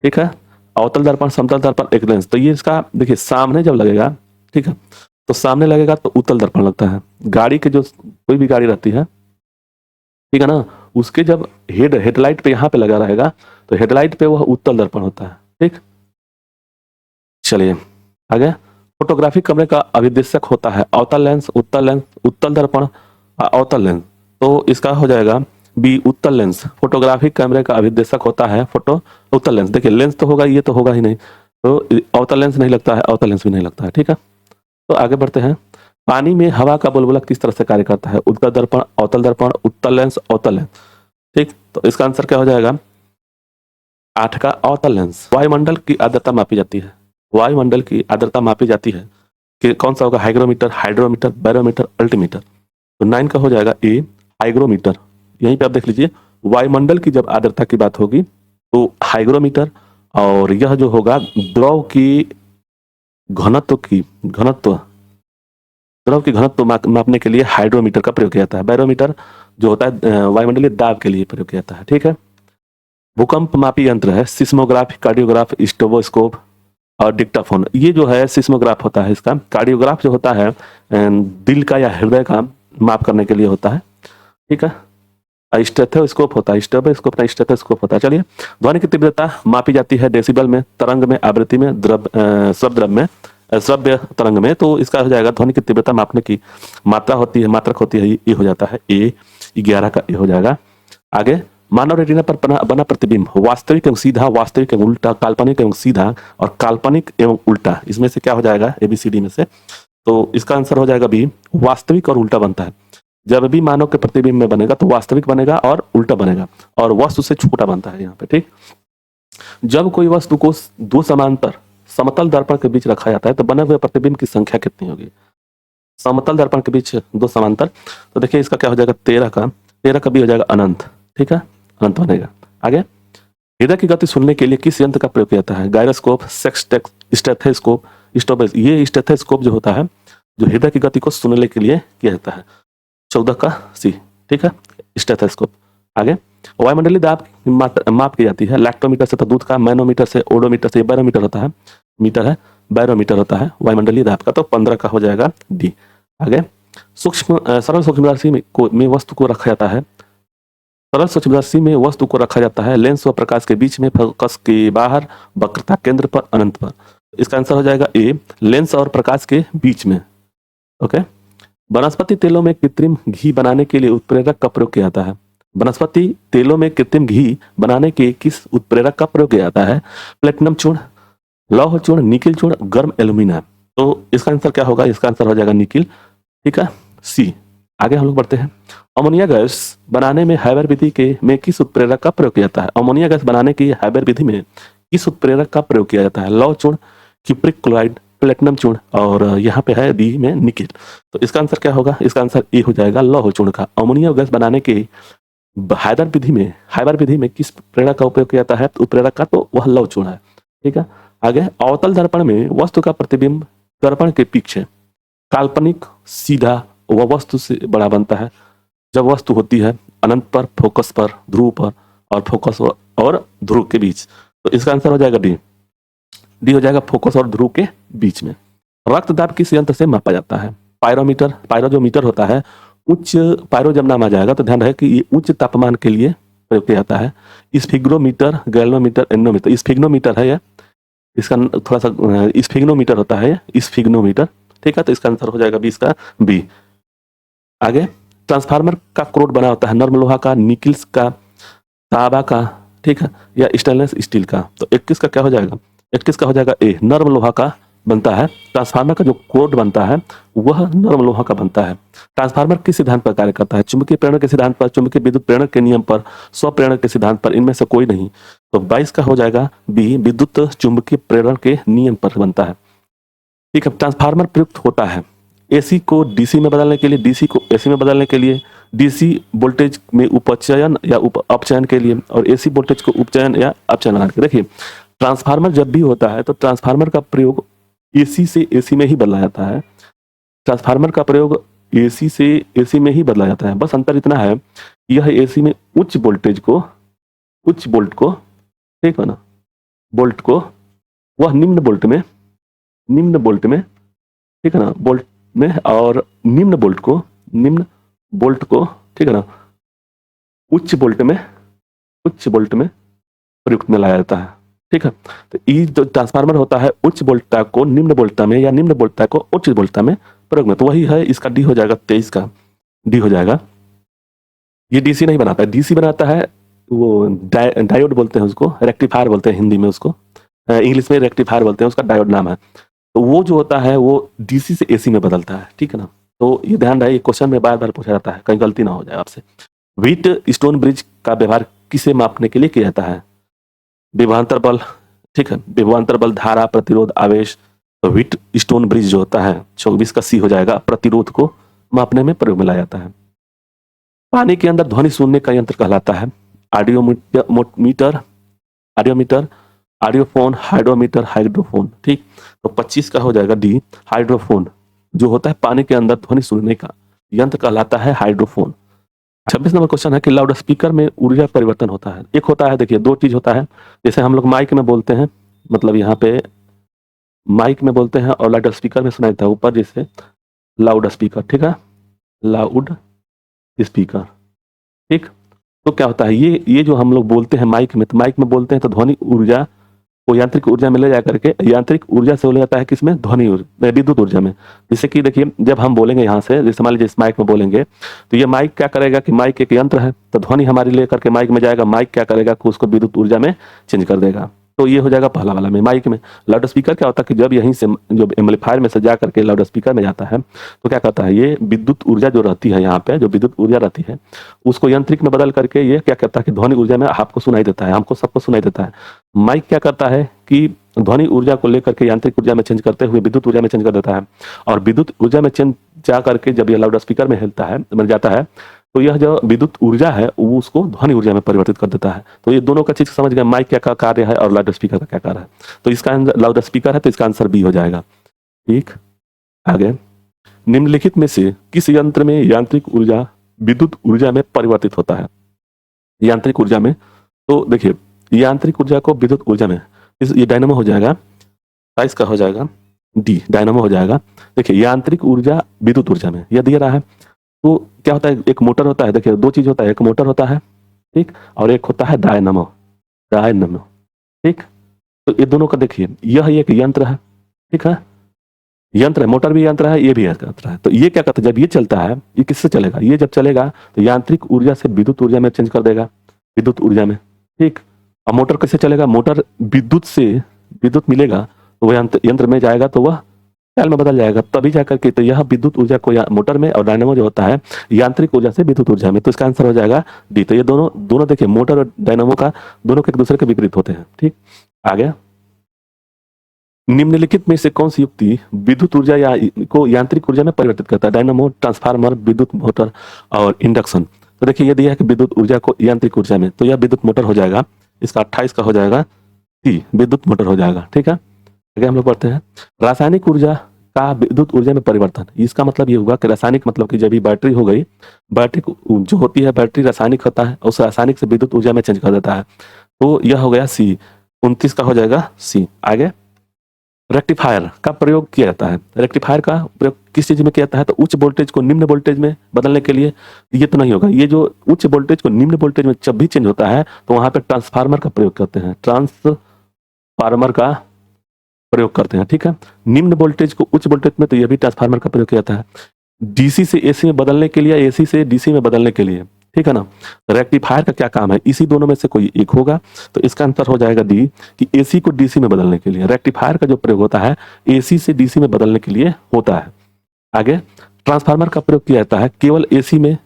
ठीक है, अवतल दर्पण, समतल दर्पण, एक लेंस। तो ये इसका देखिए सामने जब लगेगा, ठीक है, तो सामने लगेगा तो उत्तल दर्पण लगता है। गाड़ी के जो कोई भी गाड़ी रहती है, ठीक है ना, उसके जब हेडलाइट पे यहाँ पे लगा रहेगा तो हेडलाइट पे वह उत्तल दर्पण होता है। ठीक, चलिए आगे। फोटोग्राफी कैमरे का अभिदेशक होता है अवतल लेंस, उत्तल लेंस, उत्तल दर्पण, अवतल लेंस। तो इसका हो जाएगा बी, उत्तल लेंस। फोटोग्राफी कैमरे का अभिदेशक होता है उत्तल लेंस। देखिए लेंस तो होगा, ये तो होगा ही नहीं, तो अवतल लेंस नहीं लगता है, अवतल लेंस भी नहीं लगता है। ठीक है, तो आगे बढ़ते हैं। पानी में हवा का बुलबुला किस तरह से कार्य करता है? उत्तल दर्पण, अवतल दर्पण, उत्तल लेंस, अवतल लेंस। ठीक, तो इसका आंसर क्या हो जाएगा? 8 का अवतल लेंस। वायुमंडल की आर्द्रता मापी जाती है, वायुमंडल की आर्द्रता मापी जाती है कि कौन सा होगा? Hygrometer, hydrometer, barometer, altimeter. तो 9 का हो जाएगा ए, हाइग्रोमीटर। यहीं पे आप देख लीजिए, वायुमंडल की जब आर्द्रता की बात होगी तो हाइग्रोमीटर, और यह जो होगा द्रव की घनत्व द्रव की घनत्व मापने के लिए हाइड्रोमीटर का प्रयोग किया जाता है। बैरोमीटर जो होता है वायुमंडलीय दाब के लिए प्रयोग किया जाता है। ठीक है, भूकंप मापी यंत्र है सिस्मोग्राफ, कार्डियोग्राफ, स्टेबोस्कोप और डिक्टाफोन। ये जो है सिस्मोग्राफ होता है इसका। कार्डियोग्राफ जो होता है दिल का या हृदय का माप करने के लिए होता है, ठीक है। स्टेथोस्कोप होता है, स्टेथोस्कोप नहीं स्टेथोस्कोप होता है। चलिए, ध्वनि की तीव्रता मापी जाती है डेसिबल में, तरंग में, आवृत्ति में, श्रव्य में, श्रव्य तरंग में। तो इसका हो जाएगा ध्वनि की तीव्रता मापने की मात्रा होती है, मात्रक होती है, ये हो जाता है ए 11 का ए हो जाएगा। आगे, मानव रेटिना पर बना प्रतिबिंब वास्तविक एवं सीधा, वास्तविक एवं उल्टा, काल्पनिक एवं सीधा और काल्पनिक एवं उल्टा, इसमें से क्या हो जाएगा ABCD में से? तो इसका आंसर हो जाएगा बी, वास्तविक और उल्टा बनता है। जब भी मानव के प्रतिबिंब में बनेगा तो वास्तविक बनेगा और उल्टा बनेगा, और वस्तु से छोटा बनता है यहाँ पे, ठीक। जब कोई वस्तु को दो समांतर समतल दर्पण के बीच रखा जाता है तो बने हुए प्रतिबिंब की संख्या कितनी होगी? समतल दर्पण के बीच दो समांतर, तो देखिए इसका क्या हो जाएगा 13 का भी हो जाएगा अनंत, ठीक है, अनंत बनेगा। आगे, हृदय की गति सुनने के लिए किस यंत्र का प्रयोग किया जाता है? Gyroscope, stethoscope, stoppage. ये स्टेथोस्कोप जो होता है, जो हृदय की गति को सुनने के लिए किया जाता है। 14 का सी, ठीक है, स्टेथोस्कोप। आगे, वायुमंडलीय दाब माप की जाती है लैक्टोमीटर से, तो दूध का, मैनोमीटर से, ओडोमीटर से, बैरोमीटर होता है, मीटर है, बैरोमीटर होता है वायुमंडलीय दाब का, तो 15 का हो जाएगा डी। आगे, सरल सूक्ष्मदर्शी में वस्तु को रखा जाता है, सरल सूक्ष्मदर्शी में वस्तु को रखा जाता है लेंस व प्रकाश के बीच में, फोकस के बाहर, वक्रता केंद्र पर, अनंत पर। इसका आंसर हो जाएगा ए, लेंस और प्रकाश के बीच में। ओके। वनस्पति तेलों में कृत्रिम घी बनाने के लिए उत्प्रेरक का प्रयोग किया जाता है। वनस्पति तेलों में कृत्रिम घी बनाने के किस उत्प्रेरक का प्रयोग किया जाता है? प्लेटिनम चूर्ण, लौह चूर्ण, निकिल चूर्ण, गर्म एल्यूमिनियम। तो इसका आंसर क्या होगा? इसका आंसर हो जाएगा निकिल, ठीक है, सी। आगे हम लोग बढ़ते हैं। अमोनिया गैस बनाने में हाइबर विधि के में किस उत्प्रेरक का प्रयोग किया जाता है? अमोनिया गैस बनाने की हाइबर विधि में किस उत्प्रेरक का प्रयोग किया जाता है? लौह चूर्ण, क्यूप्रिक क्लोराइड, प्लेटिनम चूर्ण, और यहाँ पे है डी में निकिल। तो इसका आंसर क्या होगा? इसका आंसर ए हो जाएगा, लौह चूर्ण का। अमोनिया गैस बनाने के हाइबर विधि में किस प्रेरक का उपयोग किया जाता है? उत्प्रेरक का, तो वह लौह चूर्ण है, ठीक है। आगे, अवतल दर्पण में वस्तु का प्रतिबिंब दर्पण के पीछे काल्पनिक, सीधा वह वस्तु से बड़ा बनता है जब वस्तु होती है अनंत पर, फोकस पर, ध्रुव पर, और फोकस और ध्रुव के बीच। तो इसका आंसर हो जाएगा डी हो जाएगा, फोकस और ध्रुव के बीच में। रक्त दाब किस यंत्र से मापा जाता है? पायरोमीटर। पायरो जो मीटर होता है, उच्च पायरो जब नाम आ जाएगा तो ध्यान रहे कि ये उच्च तापमान के लिए प्रयोग किया जाता है। स्फिग्नोमीटर, गैल्वेनोमीटर, एनोमीटर। स्फिग्नोमीटर है यह, इसका थोड़ा सा स्फिग्नोमीटर होता है, स्फिग्नोमीटर, ठीक है। तो इसका आंसर हो जाएगा बी, इसका बी। आगे, ट्रांसफार्मर का क्रोड बना होता है नर्म लोहा का, निकिल्स का, तांबा का, ठीक है, या स्टेनलेस स्टील का। तो 21 का क्या हो जाएगा? 21 का हो जाएगा ए, नर्म लोहा का बनता है। ट्रांसफार्मर का जो क्रोड बनता है वह नर्म लोहा का बनता है। ट्रांसफार्मर किस सिद्धांत पर कार्य करता है? चुंबकीय प्रेरण के सिद्धांत पर, चुंबकीय विद्युत प्रेरण के नियम पर, स्वप्रेरण के सिद्धांत पर, इनमें से कोई नहीं। तो 22 का हो जाएगा बी, विद्युत चुंबकीय प्रेरण के नियम पर बनता है, ठीक है। ट्रांसफार्मर प्रयुक्त होता है एसी को डीसी में बदलने के लिए, डीसी को एसी में बदलने के लिए, डीसी वोल्टेज में उपचयन या अपचयन के लिए, और एसी वोल्टेज को उपचयन या अपचयन बनाने के लिए। देखिए, ट्रांसफार्मर जब भी होता है तो ट्रांसफार्मर का प्रयोग एसी से एसी में ही बदला जाता है। ट्रांसफार्मर का प्रयोग एसी से एसी में ही बदला जाता है। बस अंतर इतना है, यह एसी में उच्च वोल्ट को, ठीक है ना, वोल्ट को वह निम्न वोल्ट में, ठीक है ना, वोल्ट में, और निम्न वोल्ट को, ठीक है ना, उच्च वोल्ट में प्रयुक्त में लाया जाता है, ठीक है। तो ये जो ट्रांसफार्मर होता है उच्च वोल्टता को निम्न वोल्टता में, या निम्न वोल्टता को उच्च वोल्टता में प्रयोग में, तो वही है इसका डी हो जाएगा, 23 का डी हो जाएगा। ये डीसी नहीं बनाता है, डीसी बनाता है वो डायोड बोलते हैं उसको, रेक्टिफायर बोलते हैं हिंदी में उसको, इंग्लिश में रेक्टिफायर बोलते हैं, उसका डायोड नाम है। तो वो जो होता है वो डीसी से एसी में बदलता है, ठीक है ना। तो ये ध्यान रहे, क्वेश्चन में बार बार पूछा जाता है, कहीं गलती ना हो जाए आपसे। व्हीट स्टोन ब्रिज का व्यवहार किसे मापने के लिए किया जाता है? विभवांतर बल, ठीक है, विभवांतर बल, धारा, प्रतिरोध, आवेश। तो व्हीट स्टोन ब्रिज जो होता है 24 का सी हो जाएगा, प्रतिरोध को मापने में प्रयोग में लाया जाता है। पानी के अंदर ध्वनि सुनने का यंत्र कहलाता है ऑडियोमीटर, ऑडियोफोन, हाइड्रोमीटर, हाइड्रोफोन, ठीक। तो 25 का हो जाएगा डी, हाइड्रोफोन। जो होता है पानी के अंदर ध्वनि सुनने का यंत्र कहलाता है हाइड्रोफोन। 26 नंबर क्वेश्चन है कि लाउड स्पीकर में ऊर्जा परिवर्तन होता है। एक होता है, देखिए, दो चीज होता है, जैसे हम लोग माइक में बोलते हैं, मतलब यहाँ पे माइक में बोलते हैं और लाउड स्पीकर में सुनाई देता है ऊपर जिससे लाउड स्पीकर, ठीक है, लाउड स्पीकर, ठीक। तो क्या होता है, ये जो हम लोग बोलते हैं माइक में, तो माइक में बोलते हैं तो ध्वनि ऊर्जा को यांत्रिक ऊर्जा में ले जा करके यांत्रिक ऊर्जा से हो जाता है किसमें, ध्वनि ऊर्जा, विद्युत ऊर्जा में। जैसे कि देखिए जब हम बोलेंगे यहाँ से, जैसे मान लीजिए इस माइक में बोलेंगे, तो ये माइक क्या करेगा कि माइक एक यंत्र है, तो ध्वनि हमारी लेकर के माइक में जाएगा, माइक क्या करेगा कि उसको विद्युत ऊर्जा में चेंज कर देगा। तो ये हो जाएगा पहला वाला में। माइक में लाउड स्पीकर क्या होता है कि जब यहीं से जो एम्पलीफायर में से जा करके लाउड स्पीकर में जाता है, तो क्या करता है, ये विद्युत ऊर्जा जो रहती है यहाँ पे, जो विद्युत ऊर्जा रहती है, उसको यांत्रिक में बदल करके ये क्या करता है कि ध्वनि ऊर्जा में आपको सुनाई देता है, हमको सबको सुनाई देता है। माइक क्या करता है कि ध्वनि ऊर्जा को लेकर के यांत्रिक ऊर्जा में चेंज करते हुए विद्युत ऊर्जा में चेंज कर देता है, और विद्युत ऊर्जा में चेंज जा करके जब ये लाउड स्पीकर में हिलता है, बन जाता है, तो यह जो विद्युत ऊर्जा है वो उसको ध्वनि ऊर्जा में परिवर्तित कर देता है। तो ये दोनों का चीज समझ गए, माइक क्या कार्य है और लाउड स्पीकर का क्या कार्य है। तो इसका आंसर लाउड स्पीकर है, तो इसका आंसर बी हो जाएगा, ठीक। आगे, निम्नलिखित में से किस यंत्र में यांत्रिक ऊर्जा विद्युत ऊर्जा में परिवर्तित होता है। यांत्रिक ऊर्जा में, तो देखिए यांत्रिक ऊर्जा को विद्युत ऊर्जा में, ये डायनामो हो जाएगा, साइज का हो जाएगा डी, डायनामो हो जाएगा। देखिए यांत्रिक ऊर्जा विद्युत ऊर्जा में यह दिया रहा है, तो क्या होता है, एक मोटर होता है, देखिए दो चीज होता है, एक मोटर होता है, ठीक, और एक होता है डायनामो, डायनामो, ठीक। तो ये दोनों का देखिए, यह एक यंत्र है, ठीक है, यंत्र है, मोटर भी यंत्र है, ये भी यंत्र है। तो ये क्या करता है, जब ये चलता है, ये किससे चलेगा, ये जब चलेगा तो यांत्रिक ऊर्जा से विद्युत ऊर्जा में चेंज कर देगा, विद्युत ऊर्जा में, ठीक। अब मोटर कैसे चलेगा, मोटर विद्युत से विद्युत मिलेगा तो वह यंत्र में जाएगा, तो वह सेल में बदल जाएगा, तभी जाकर के, तो यह विद्युत ऊर्जा को मोटर में, और डायनामो जो होता है यांत्रिक ऊर्जा से विद्युत ऊर्जा में। तो इसका आंसर हो जाएगा डी। तो ये दोनों दोनों देखिए, मोटर और डायनामो का दोनों के एक दूसरे के विपरीत होते हैं, ठीक। आगे, निम्नलिखित में से कौन सी युक्ति विद्युत ऊर्जा या को यांत्रिक ऊर्जा में परिवर्तित करता है। डायनामो, ट्रांसफार्मर, विद्युत मोटर और इंडक्शन। तो देखिए ये दिया है कि विद्युत ऊर्जा को यांत्रिक ऊर्जा में, तो यह विद्युत मोटर हो जाएगा, इसका 28 का हो जाएगा सी, विद्युत मोटर हो जाएगा, ठीक है। आगे हम लोग पढ़ते हैं, रासायनिक ऊर्जा का विद्युत ऊर्जा में परिवर्तन। इसका मतलब ये हुआ कि रासायनिक मतलब कि जब भी बैटरी हो गई, बैटरी जो होती है, बैटरी रासायनिक होता है, उस रासायनिक से विद्युत ऊर्जा में चेंज कर देता है। तो यह हो गया सी, 29 का हो जाएगा सी। आगे, रेक्टिफायर का प्रयोग किया जाता है। रेक्टिफायर का प्रयोग किस चीज में किया जाता है, तो उच्च वोल्टेज को निम्न वोल्टेज में बदलने के लिए। ये तो नहीं होगा, ये जो उच्च वोल्टेज को निम्न वोल्टेज में जब भी चेंज होता है, तो वहां पे ट्रांसफार्मर का प्रयोग करते हैं, ट्रांसफार्मर का प्रयोग करते हैं, ठीक है। निम्न वोल्टेज को उच्च वोल्टेज में, तो यह भी ट्रांसफार्मर का प्रयोग किया जाता है। डीसी से एसी में बदलने के लिए, एसी से डीसी में बदलने के लिए, ठीक है ना। रेक्टिफायर का क्या काम है, इसी दोनों में से कोई एक होगा, तो इसका आंसर हो जाएगा डी, कि एसी को डीसी में बदलने के लिए। रेक्टिफायर का जो प्रयोग होता है एसी से डीसी में बदलने के लिए होता है। आगे, ट्रांसफार्मर का प्रयोग किया जाता है केवल एसी में,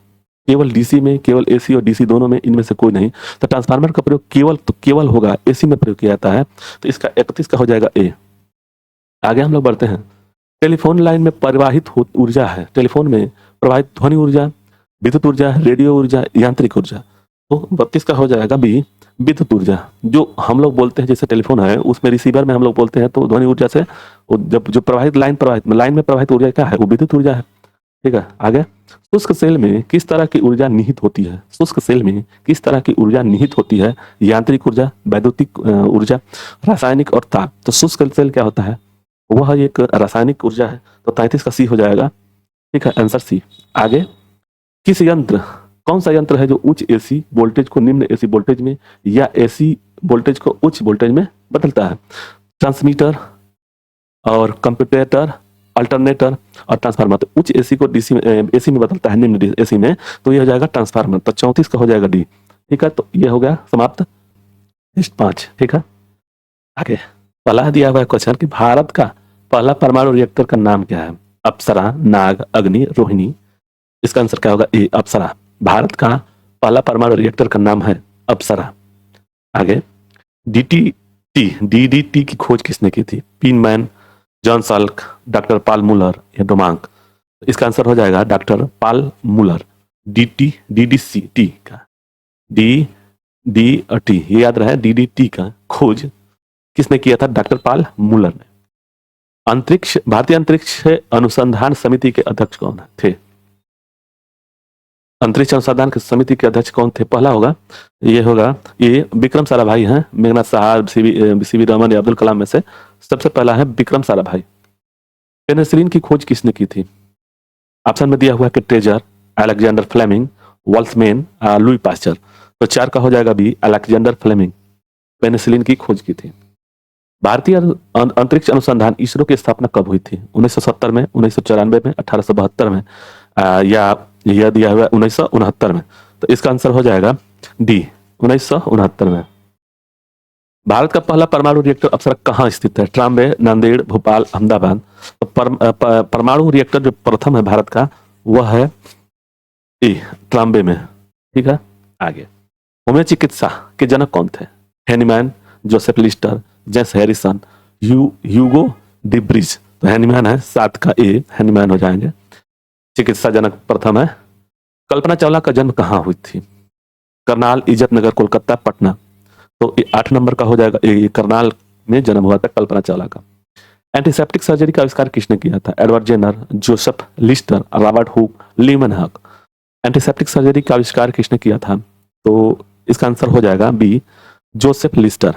केवल डीसी में, केवल एसी और डीसी दोनों में, इनमें से कोई नहीं। तो ट्रांसफार्मर का प्रयोग केवल तो केवल होगा एसी में प्रयोग किया जाता है, तो इसका 31 का हो जाएगा ए। आगे हम लोग बढ़ते हैं, टेलीफोन लाइन में प्रवाहित ऊर्जा है, टेलीफोन में प्रवाहित ध्वनि ऊर्जा, विद्युत ऊर्जा, रेडियो ऊर्जा, यांत्रिक ऊर्जा। तो 32 का हो जाएगा बी, विद्युत ऊर्जा। जो हम लोग बोलते हैं, जैसे टेलीफोन है उसमें रिसीवर में हम लोग बोलते हैं, तो ध्वनि ऊर्जा से जब जो प्रवाहित लाइन में प्रवाहित ऊर्जा क्या है, वो विद्युत ऊर्जा है, ठीक है। आगे, शुष्क सेल में किस तरह की ऊर्जा निहित होती है। शुष्क सेल में किस तरह की ऊर्जा निहित होती है, यांत्रिक ऊर्जा, वैद्युतिक ऊर्जा, रासायनिक और ताप। तो शुष्क सेल क्या होता है, वह एक रासायनिक ऊर्जा है, तो 33 का सी हो जाएगा, ठीक है, आंसर सी। आगे, किस यंत्र, कौन सा यंत्र है जो उच्च एसी वोल्टेज को निम्न एसी वोल्टेज में या एसी वोल्टेज को उच्च वोल्टेज में बदलता है। ट्रांसमीटर और कंप्यूटर, अल्टरनेटर और ट्रांसफार्मर। तो उच्च एसी को डीसी में, एसी में बदलता है, निम्न एसी में, तो ये हो जाएगा ट्रांसफार्मर। तो 34 का हो जाएगा डी, ठीक है। तो ये हो गया समाप्त, टेस्ट 5, ठीक है। आगे, पहला दिया हुआ है क्वेश्चन कि भारत का पहला परमाणु रिएक्टर का नाम क्या है। अप्सरा, नाग, अग्नि, रोहिणी। इसका आंसर क्या होगा, ए, अप्सरा। भारत का पहला परमाणु रिएक्टर का नाम है अप्सरा। आगे, डीडीटी की खोज किसने की थी। पीनमैन, जॉन साल्क, डॉक्टर पाल मुलर या डोमांक। इसका आंसर हो जाएगा डॉक्टर पाल मुलर। डीडीसी टी का डी ये याद रहे, डीडीटी का खोज किसने किया था, डॉक्टर पाल मुलर ने। भारतीय अंतरिक्ष अनुसंधान समिति के अध्यक्ष कौन थे। अंतरिक्ष अनुसंधान की समिति के अध्यक्ष कौन थे? पहला होगा ये विक्रम साराभाई हैं। मेघनाथ साहा, सीवी रमन या अब्दुल कलाम में से सबसे पहला है विक्रम साराभाई। पेनिसिलिन की खोज किसने की थी? ऑप्शन में दिया हुआ है कि ट्रेजर, Alexander Fleming, Waksman, Louis Pasteur. तो 4 का हो जाएगा बी, अलेक्जेंडर फ्लेमिंग पेनिसिलिन की खोज की थी। भारतीय अंतरिक्ष अनुसंधान इसरो की स्थापना कब हुई थी? 1970 में, 1994 में, 1872 में, या यह दिया हुआ 1969 में। तो इसका आंसर हो जाएगा डी, 1969 में। भारत का पहला परमाणु रिएक्टर अक्सर कहाँ स्थित है? ट्राम्बे, नांदेड़, भोपाल, अहमदाबाद। तो परमाणु रिएक्टर जो प्रथम है भारत का वह है ट्राम्बे में। ठीक है, आगे। होम्यो चिकित्सा के जनक कौन थे? Hahnemann, Joseph Lister, James Harrison, Hugo de Vries. तो हैनीमैन है, 7 का ए, हैनीमैन हो जाएंगे। चिकित्सा जनक प्रथम है। कल्पना चावला का जन्म कहाँ हुई थी? करनाल, इज्जतनगर, कोलकाता, पटना। तो 8 नंबर का हो जाएगा, करनाल में जन्म हुआ था कल्पना चावला का। एंटीसेप्टिक सर्जरी का आविष्कार किसने किया था? Edward Jenner, Joseph Lister, Robert Hooke, Leeuwenhoek. Antiseptic surgery का आविष्कार किसने किया था? तो इसका आंसर हो जाएगा B, Joseph Lister.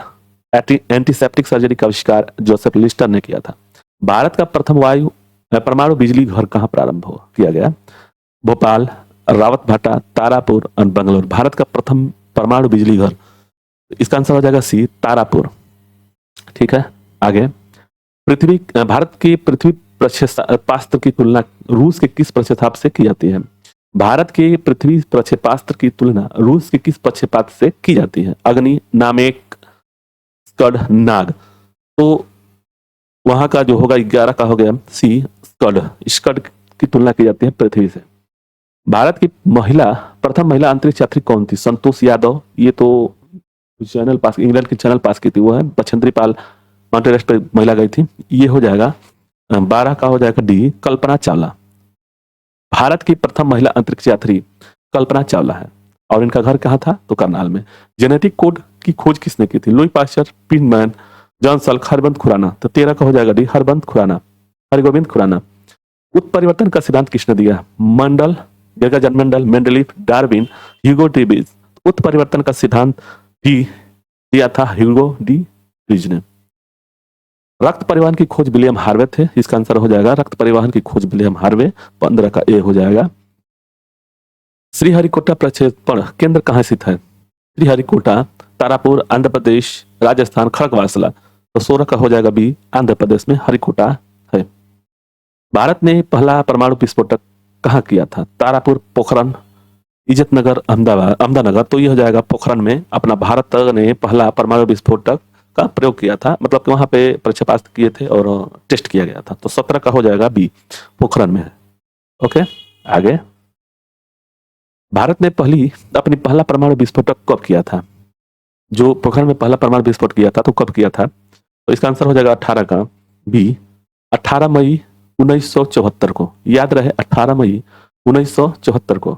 Antiseptic surgery का आविष्कार जोसेफ लिस्टर ने किया था। भारत का प्रथम परमाणु बिजली घर कहाँ प्रारंभ किया गया? भोपाल, रावतभाटा, तारापुर और बंगलोर। भारत का प्रथम परमाणु बिजली घर, इसका आंसर हो जाएगा सी, तारापुर। ठीक है, आगे। भारत की पृथ्वी प्रक्षेपास्त्र की तुलना रूस के किस प्रक्षेपास्त्र से की जाती है? भारत के पृथ्वी प्रक्षेपास्त्र की तुलना रूस के किस प्रक्षेपास्त्र से की जाती है? अग्नि, नामेक, स्कड, नाग। तो वहां का जो होगा 11 का हो गया सी, स्कड। स्कड की तुलना की जाती है पृथ्वी से। भारत की प्रथम महिला अंतरिक्ष यात्री कौन थी? संतोष यादव। ये तो चैनल पास, इंग्लैंड की चैनल पास की थी, वो है बछेंद्री पाल माउंट एवरेस्ट पे महिला गई थी। ये हो जाएगा 12 का हो जाएगा डी, कल्पना चावला। भारत की प्रथम महिला अंतरिक्ष यात्री कल्पना चावला है और इनका घर कहाँ था? तो करनाल में। जेनेटिक कोड की खोज किसने की थी? लुई पास्चर, पिनमैन, जॉन सल्क, हरबंत खुराना। तो 13 का हो जाएगा डी, हरबंत खुराना, हरगोविंद खुराना। उत्परिवर्तन का सिद्धांत किसने दिया? Mendel, Gregor Mendel, Mendeleev, Darwin, Hugo de Vries. उत्परिवर्तन का सिद्धांत दिया था ह्यूगो डिब्रिज ने। रक्त परिवहन की खोज विलियम हार्वे थे। इसका आंसर हो जाएगा रक्त परिवहन की खोज विलियम हार्वे, 15 का ए हो जाएगा। श्रीहरिकोटा प्रक्षेपण केंद्र कहाँ स्थित है? श्रीहरिकोटा, तारापुर, आंध्र प्रदेश, राजस्थान, खड़गवासला। तो 16 का हो जाएगा बी, आंध्र प्रदेश में हरिकोटा है। भारत ने पहला परमाणु विस्फोटक कहाँ किया था? तारापुर, पोखरण, इज्जतनगर, अहमदानगर। तो यह हो जाएगा पोखरण में अपना भारत ने पहला परमाणु विस्फोटक का प्रयोग किया था, मतलब कि वहां पे प्रक्षेपास्त्र किए थे और टेस्ट किया गया था। तो 17 का हो जाएगा बी, पोखरण में है। ओके, आगे। भारत ने अपनी पहला परमाणु विस्फोटक कब किया था? जो पोखरण में पहला परमाणु विस्फोट किया था तो कब किया था? तो इसका आंसर हो जाएगा 18 का बी, 18 मई 1974 को। याद रहे, 18 मई 1974 को।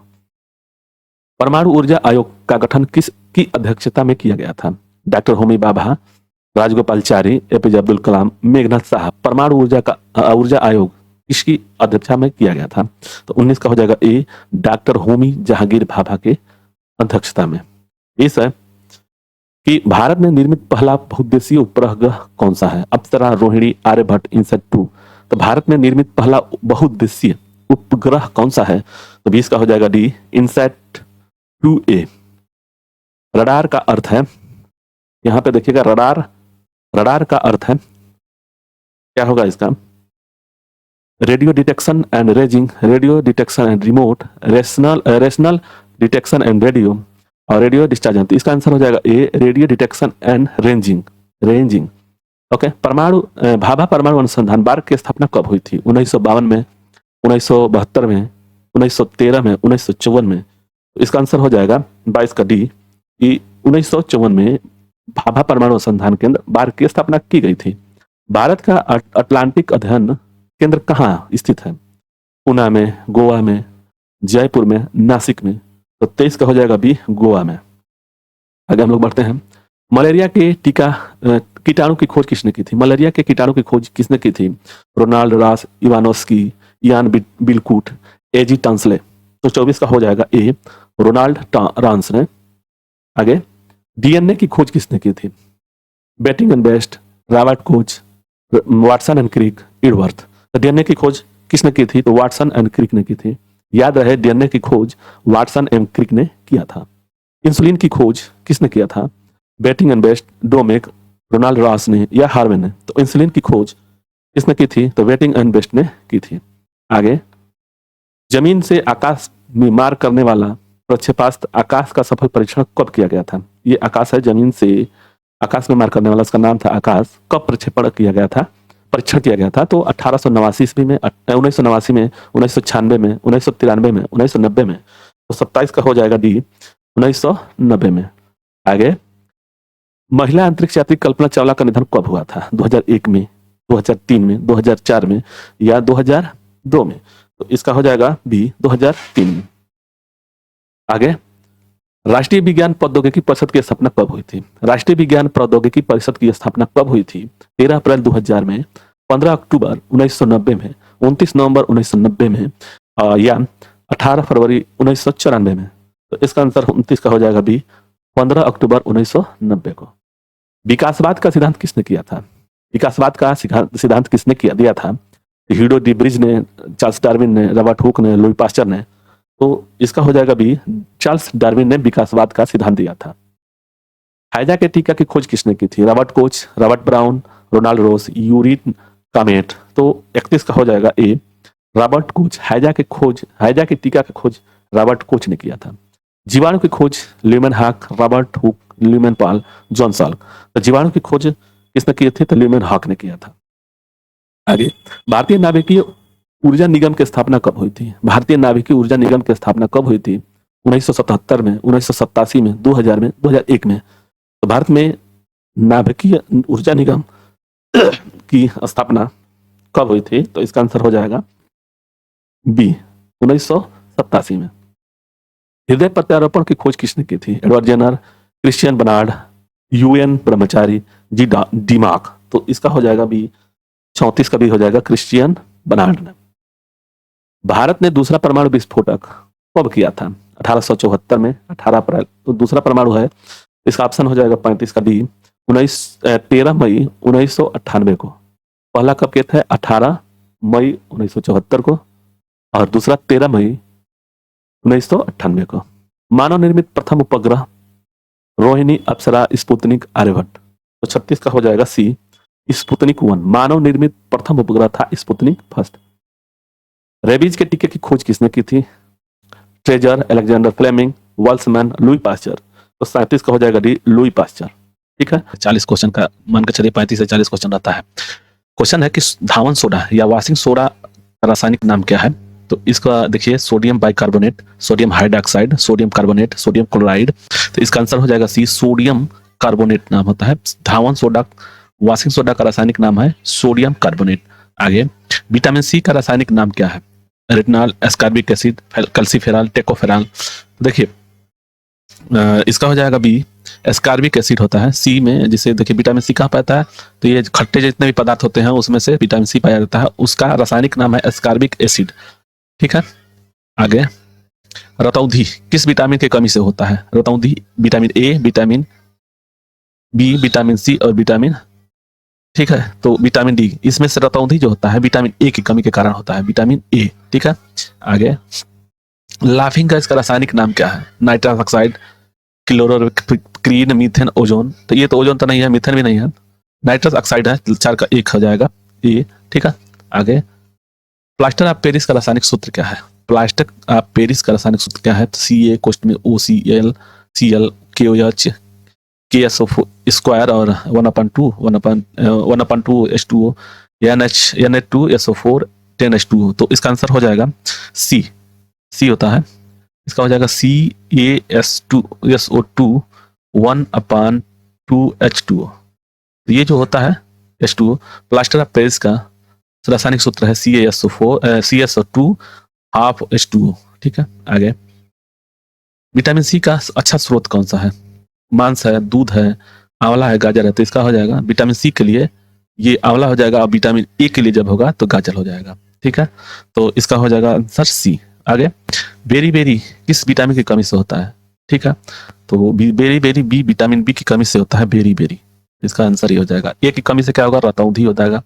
परमाणु ऊर्जा आयोग का गठन किसकी अध्यक्षता में किया गया था? Doctor Homi Bhabha, Rajagopalachari, APJ Abdul Kalam, Meghnath Saha. परमाणु ऊर्जा आयोग इसकी अध्यक्षता में किया गया था? तो 19 का हो जाएगा ए, डॉक्टर होमी जहांगीर भाभा के अध्यक्षता में। इस है कि भारत में निर्मित पहला बहुउद्देशीय उपग्रह कौन सा है? अप्सरा, रोहिणी, आर्यभट्ट, इनसैट 2। तो भारत में निर्मित पहला बहुउद्देशीय उपग्रह कौन सा है? तो 20 का हो जाएगा डी, इनसैट 2A। रडार का अर्थ है, यहां पे देखिएगा, रडार का अर्थ है क्या होगा इसका? Radio detection and ranging, radio detection and remote, rational detection and radio और रेडियो डिस्चार्जन। तो इसका आंसर हो जाएगा A, radio detection and ranging. Okay. Bhabha परमाणु अनुसंधान पार्क की स्थापना कब हुई थी? 1952 में, 1972 में, 1913 में, 1954 में। इसका आंसर हो जाएगा 22 का डी, 1954 में भाभा परमाणु अनुसंधान केंद्र बार्क की स्थापना की गई थी। भारत का अटलांटिक अध्ययन केंद्र कहाँ स्थित है? पुणे में, गोवा में, जयपुर में, नासिक में। तो 23 का हो जाएगा बी, गोवा में। आगे हम लोग बढ़ते हैं। मलेरिया के कीटाणु की खोज किसने की थी? मलेरिया के कीटाणु की खोज किसने की थी? रोनाल्ड रॉस, इवानोस्की, इयान बिलकुट, एजी टंसले। तो 24 का हो जाएगा ए, रोनाल्ड रांस ने। आगे, डीएनए की खोज किसने की थी? Banting and Best, Robert Koch, Watson and Crick, इडवर्थ। तो डीएनए की खोज किसने की थी? तो वाटसन एंड क्रिक ने की थी। याद रहे, डीएनए की खोज वाटसन एंड क्रिक ने किया था। इंसुलिन की खोज किसने किया था? बेटिंग एंड बेस्ट, डोमेक, रोनाल्ड रास ने या हार्वे ने। तो इंसुलिन की खोज किसने की थी? तो बेटिंग एंड बेस्ट ने की थी। आगे, जमीन से आकाश में मार करने वाला प्रक्षेपास्त्र आकाश का सफल परीक्षण कब किया गया था? ये आकाश है, जमीन से आकाश में मार करने वाला, उसका नाम था आकाश। कब प्रक्षेपण किया गया था, परीक्षण किया गया था? तो 1889 ईस्वी में, 1989 में, 1996 में, 1993 में, 1990 में। तो 27 का हो जाएगा डी, 1990 में। आगे, महिला अंतरिक्ष यात्री कल्पना चावला का निधन कब हुआ था? 2001 में, 2003 में, 2004 में या 2002 में? तो इसका हो जाएगा बी, 2003 में। आगे, राष्ट्रीय विज्ञान प्रौद्योगिकी परिषद की स्थापना कब हुई थी? राष्ट्रीय विज्ञान प्रौद्योगिकी परिषद की स्थापना कब हुई थी? 13 अप्रैल 2000 में, 15 अक्टूबर 1990 में, 29 नवंबर 1990 में या 18 फरवरी 1994 में? तो इसका आंसर 29 का हो जाएगा बी, 15 अक्टूबर 1990 को। विकासवाद का सिद्धांत किसने किया था? विकासवाद का सिद्धांत किसने दिया था? ह्यूगो डी ब्रिज ने, चार्ल्स डार्विन ने, रॉबर्ट हुक ने, लुई पास्चर ने। तो इसका हो जाएगा बी, चार्ल्स डार्विन ने विकासवाद का सिद्धांत दिया था। हैजा के टीका की खोज किसने की थी? Robert Koch, Robert Brown, Ronald Ross, यूरी कामेट। तो 31 का हो जाएगा ए, रॉबर्ट कोच। हैजा के टीका की खोज रॉबर्ट कोच ने किया था। जीवाणु की खोज ल्यूमेन हाक, Robert Hooke, lumen Paul, John Salk. तो जीवाणु की खोज किसने की थी? तो ल्यूमेन हाक ने किया था। आगे, भारतीय नाभिकीय ऊर्जा निगम की स्थापना कब हुई थी? भारतीय नाभिकीय ऊर्जा निगम की स्थापना कब हुई थी? 1977 में, 1987 में, 2000 में, 2001 में। तो भारत में नाभिकीय ऊर्जा निगम की स्थापना कब हुई थी? तो इसका आंसर हो जाएगा बी, 1987 में। हृदय प्रत्यारोपण की खोज किसने की थी? Edward Jenner, Christian Barnard, U N Brahmachari, G डिमार्क। तो इसका हो जाएगा बी, 34 का भी हो जाएगा क्रिश्चियन बर्नार्ड ने। भारत ने दूसरा परमाणु विस्फोटक कब किया था? 1874 में, 18 अप्रैल। तो दूसरा परमाणु है, इसका ऑप्शन हो जाएगा 35 का डी, 13 मई 1998 को। पहला कब किया था? 18 मई 1974 को, और दूसरा 13 मई 1998 को। मानव निर्मित प्रथम उपग्रह रोहिणी, अप्सरा, स्पुतनिक, आर्यभट्ट। तो 36 का हो जाएगा सी, स्पुतनिक 1। मानव निर्मित प्रथम उपग्रह था स्पुतनिक फर्स्ट। रेबीज के टीके की खोज किसने की थी? ट्रेजर, अलेक्जेंडर फ्लेमिंग, वाल्समैन, लुई पास्चर। तो 37 का हो जाएगा डी, लुई पास्चर। ठीक है, 40 क्वेश्चन का मान के चलिए 35 से 40 क्वेश्चन रहता है। क्वेश्चन है कि धावन सोडा या वाशिंग सोडा का रासायनिक नाम क्या है? तो इसका देखिए, sodium bicarbonate, sodium hydroxide, sodium carbonate, sodium chloride. तो इसका आंसर हो जाएगा सी, सोडियम कार्बोनेट नाम होता है। धावन सोडा, वाशिंग सोडा का रासायनिक नाम है सोडियम कार्बोनेट। आगे, विटामिन सी का रासायनिक नाम क्या है? Retinol, ascorbic acid, calciferol, tocopherol. देखिए, इसका हो जाएगा बी, एस्कॉर्बिक एसिड होता है। सी में जिसे देखिए विटामिन सी कहाँ पाता है? तो ये खट्टे जितने भी पदार्थ होते हैं उसमें से विटामिन सी पाया जाता है, उसका रासायनिक नाम है एस्कॉर्बिक एसिड। ठीक है, आगे, रतौंधी किस विटामिन की कमी से होता है? रतौंधी vitamin A, vitamin B, vitamin C और विटामिन, ठीक है, तो विटामिन डी। इसमें से रतौंधी जो होता है विटामिन ए की कमी के कारण होता है, विटामिन ए। ठीक है, आगे, लाफिंग गैस का रासायनिक नाम क्या है? नाइट्रस ऑक्साइड, क्लोरोक्रीन, मीथेन, ओजोन। तो ये तो ओजोन तो नहीं है, मीथेन भी नहीं है, नाइट्रस ऑक्साइड है। 4 का 1 हो जाएगा ए। ठीक है, आगे, प्लास्टर ऑफ पेरिस का रासायनिक सूत्र क्या है? प्लास्टर ऑफ पेरिस का रासायनिक सूत्र क्या है? तो सी ए कोष्ट में OCl, Cl, KOH, KSO square और 1/2 H2O, NH2SO4 10H2O। तो इसका आंसर हो जाएगा सी होता है। इसका हो जाएगा CaS2SO2 1/2 H2O। ये जो होता है H2O, प्लास्टर ऑफ पेरिस का रासायनिक सूत्र है CaSO2 हाफ H2O। ठीक है, आगे, विटामिन सी का अच्छा स्रोत कौन सा है? मांस है, दूध है, आंवला है, गाजर है। तो इसका हो जाएगा विटामिन सी के लिए ये आंवला हो जाएगा, और विटामिन ए के लिए जब होगा तो गाजर हो जाएगा। ठीक है, तो इसका हो जाएगा आंसर सी। आगे बेरी बेरी किस विटामिन की कमी से होता है? ठीक है, तो beriberi B vitamin B की कमी से होता है बेरी बेरी। इसका आंसर ये हो जाएगा। ए की कमी से क्या होगा? रतौंधी हो जाएगा,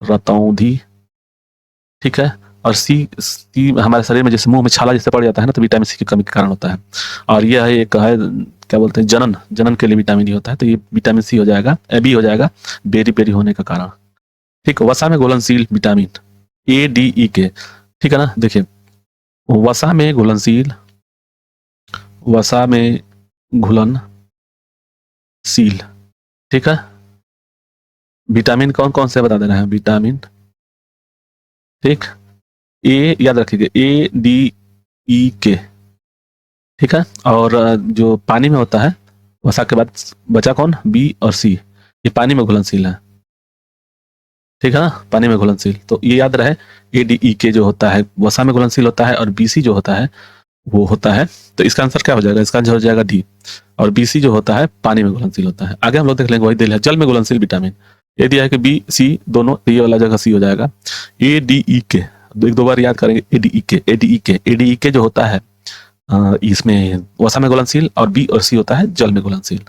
रतौंधी। ठीक है, और सी हमारे शरीर में जैसे मुंह में छाला जैसे पड़ जाता है ना, तो विटामिन सी की कमी के कारण होता है। और यह है एक है क्या बोलते हैं, जनन, जनन के लिए विटामिन डी होता है, तो ये विटामिन सी हो जाएगा, बी हो जाएगा, बेरी बेरी होने का कारण। ठीक, वसा में घुलनशील विटामिन ए डी ई के। ठीक है ना, देखिए वसा में घुलनशील, वसा में घुलनशील, ठीक है, विटामिन कौन कौन से बता दे रहे हैं? विटामिन, ठीक, ए याद रखिएगा, ए डी ई के, ठीक है। और जो पानी में होता है वसा के बाद बचा कौन? बी और सी, ये पानी में घुलनशील है, ठीक है ना, पानी में घुलनशील। तो ये याद रहे, ए डी ई के जो होता है वसा में घुलनशील होता है, और बी सी जो होता है वो होता है, तो इसका आंसर क्या हो जाएगा? इसका आंसर हो जाएगा डी। और बी सी जो होता है पानी में घुलनशील होता है। आगे हम लोग देख लेंगे, वही दिल है जल में घुलनशील विटामिन। ये दिया है कि बी सी दोनों, ये वाला जगह सी हो जाएगा। ए डी ई के, एक दो बार याद करेंगे, ए डी ई के, ए डी ई के, ए डी ई के जो होता है इसमें वसा में घुलनशील, और बी और सी होता है जल में घुलनशील।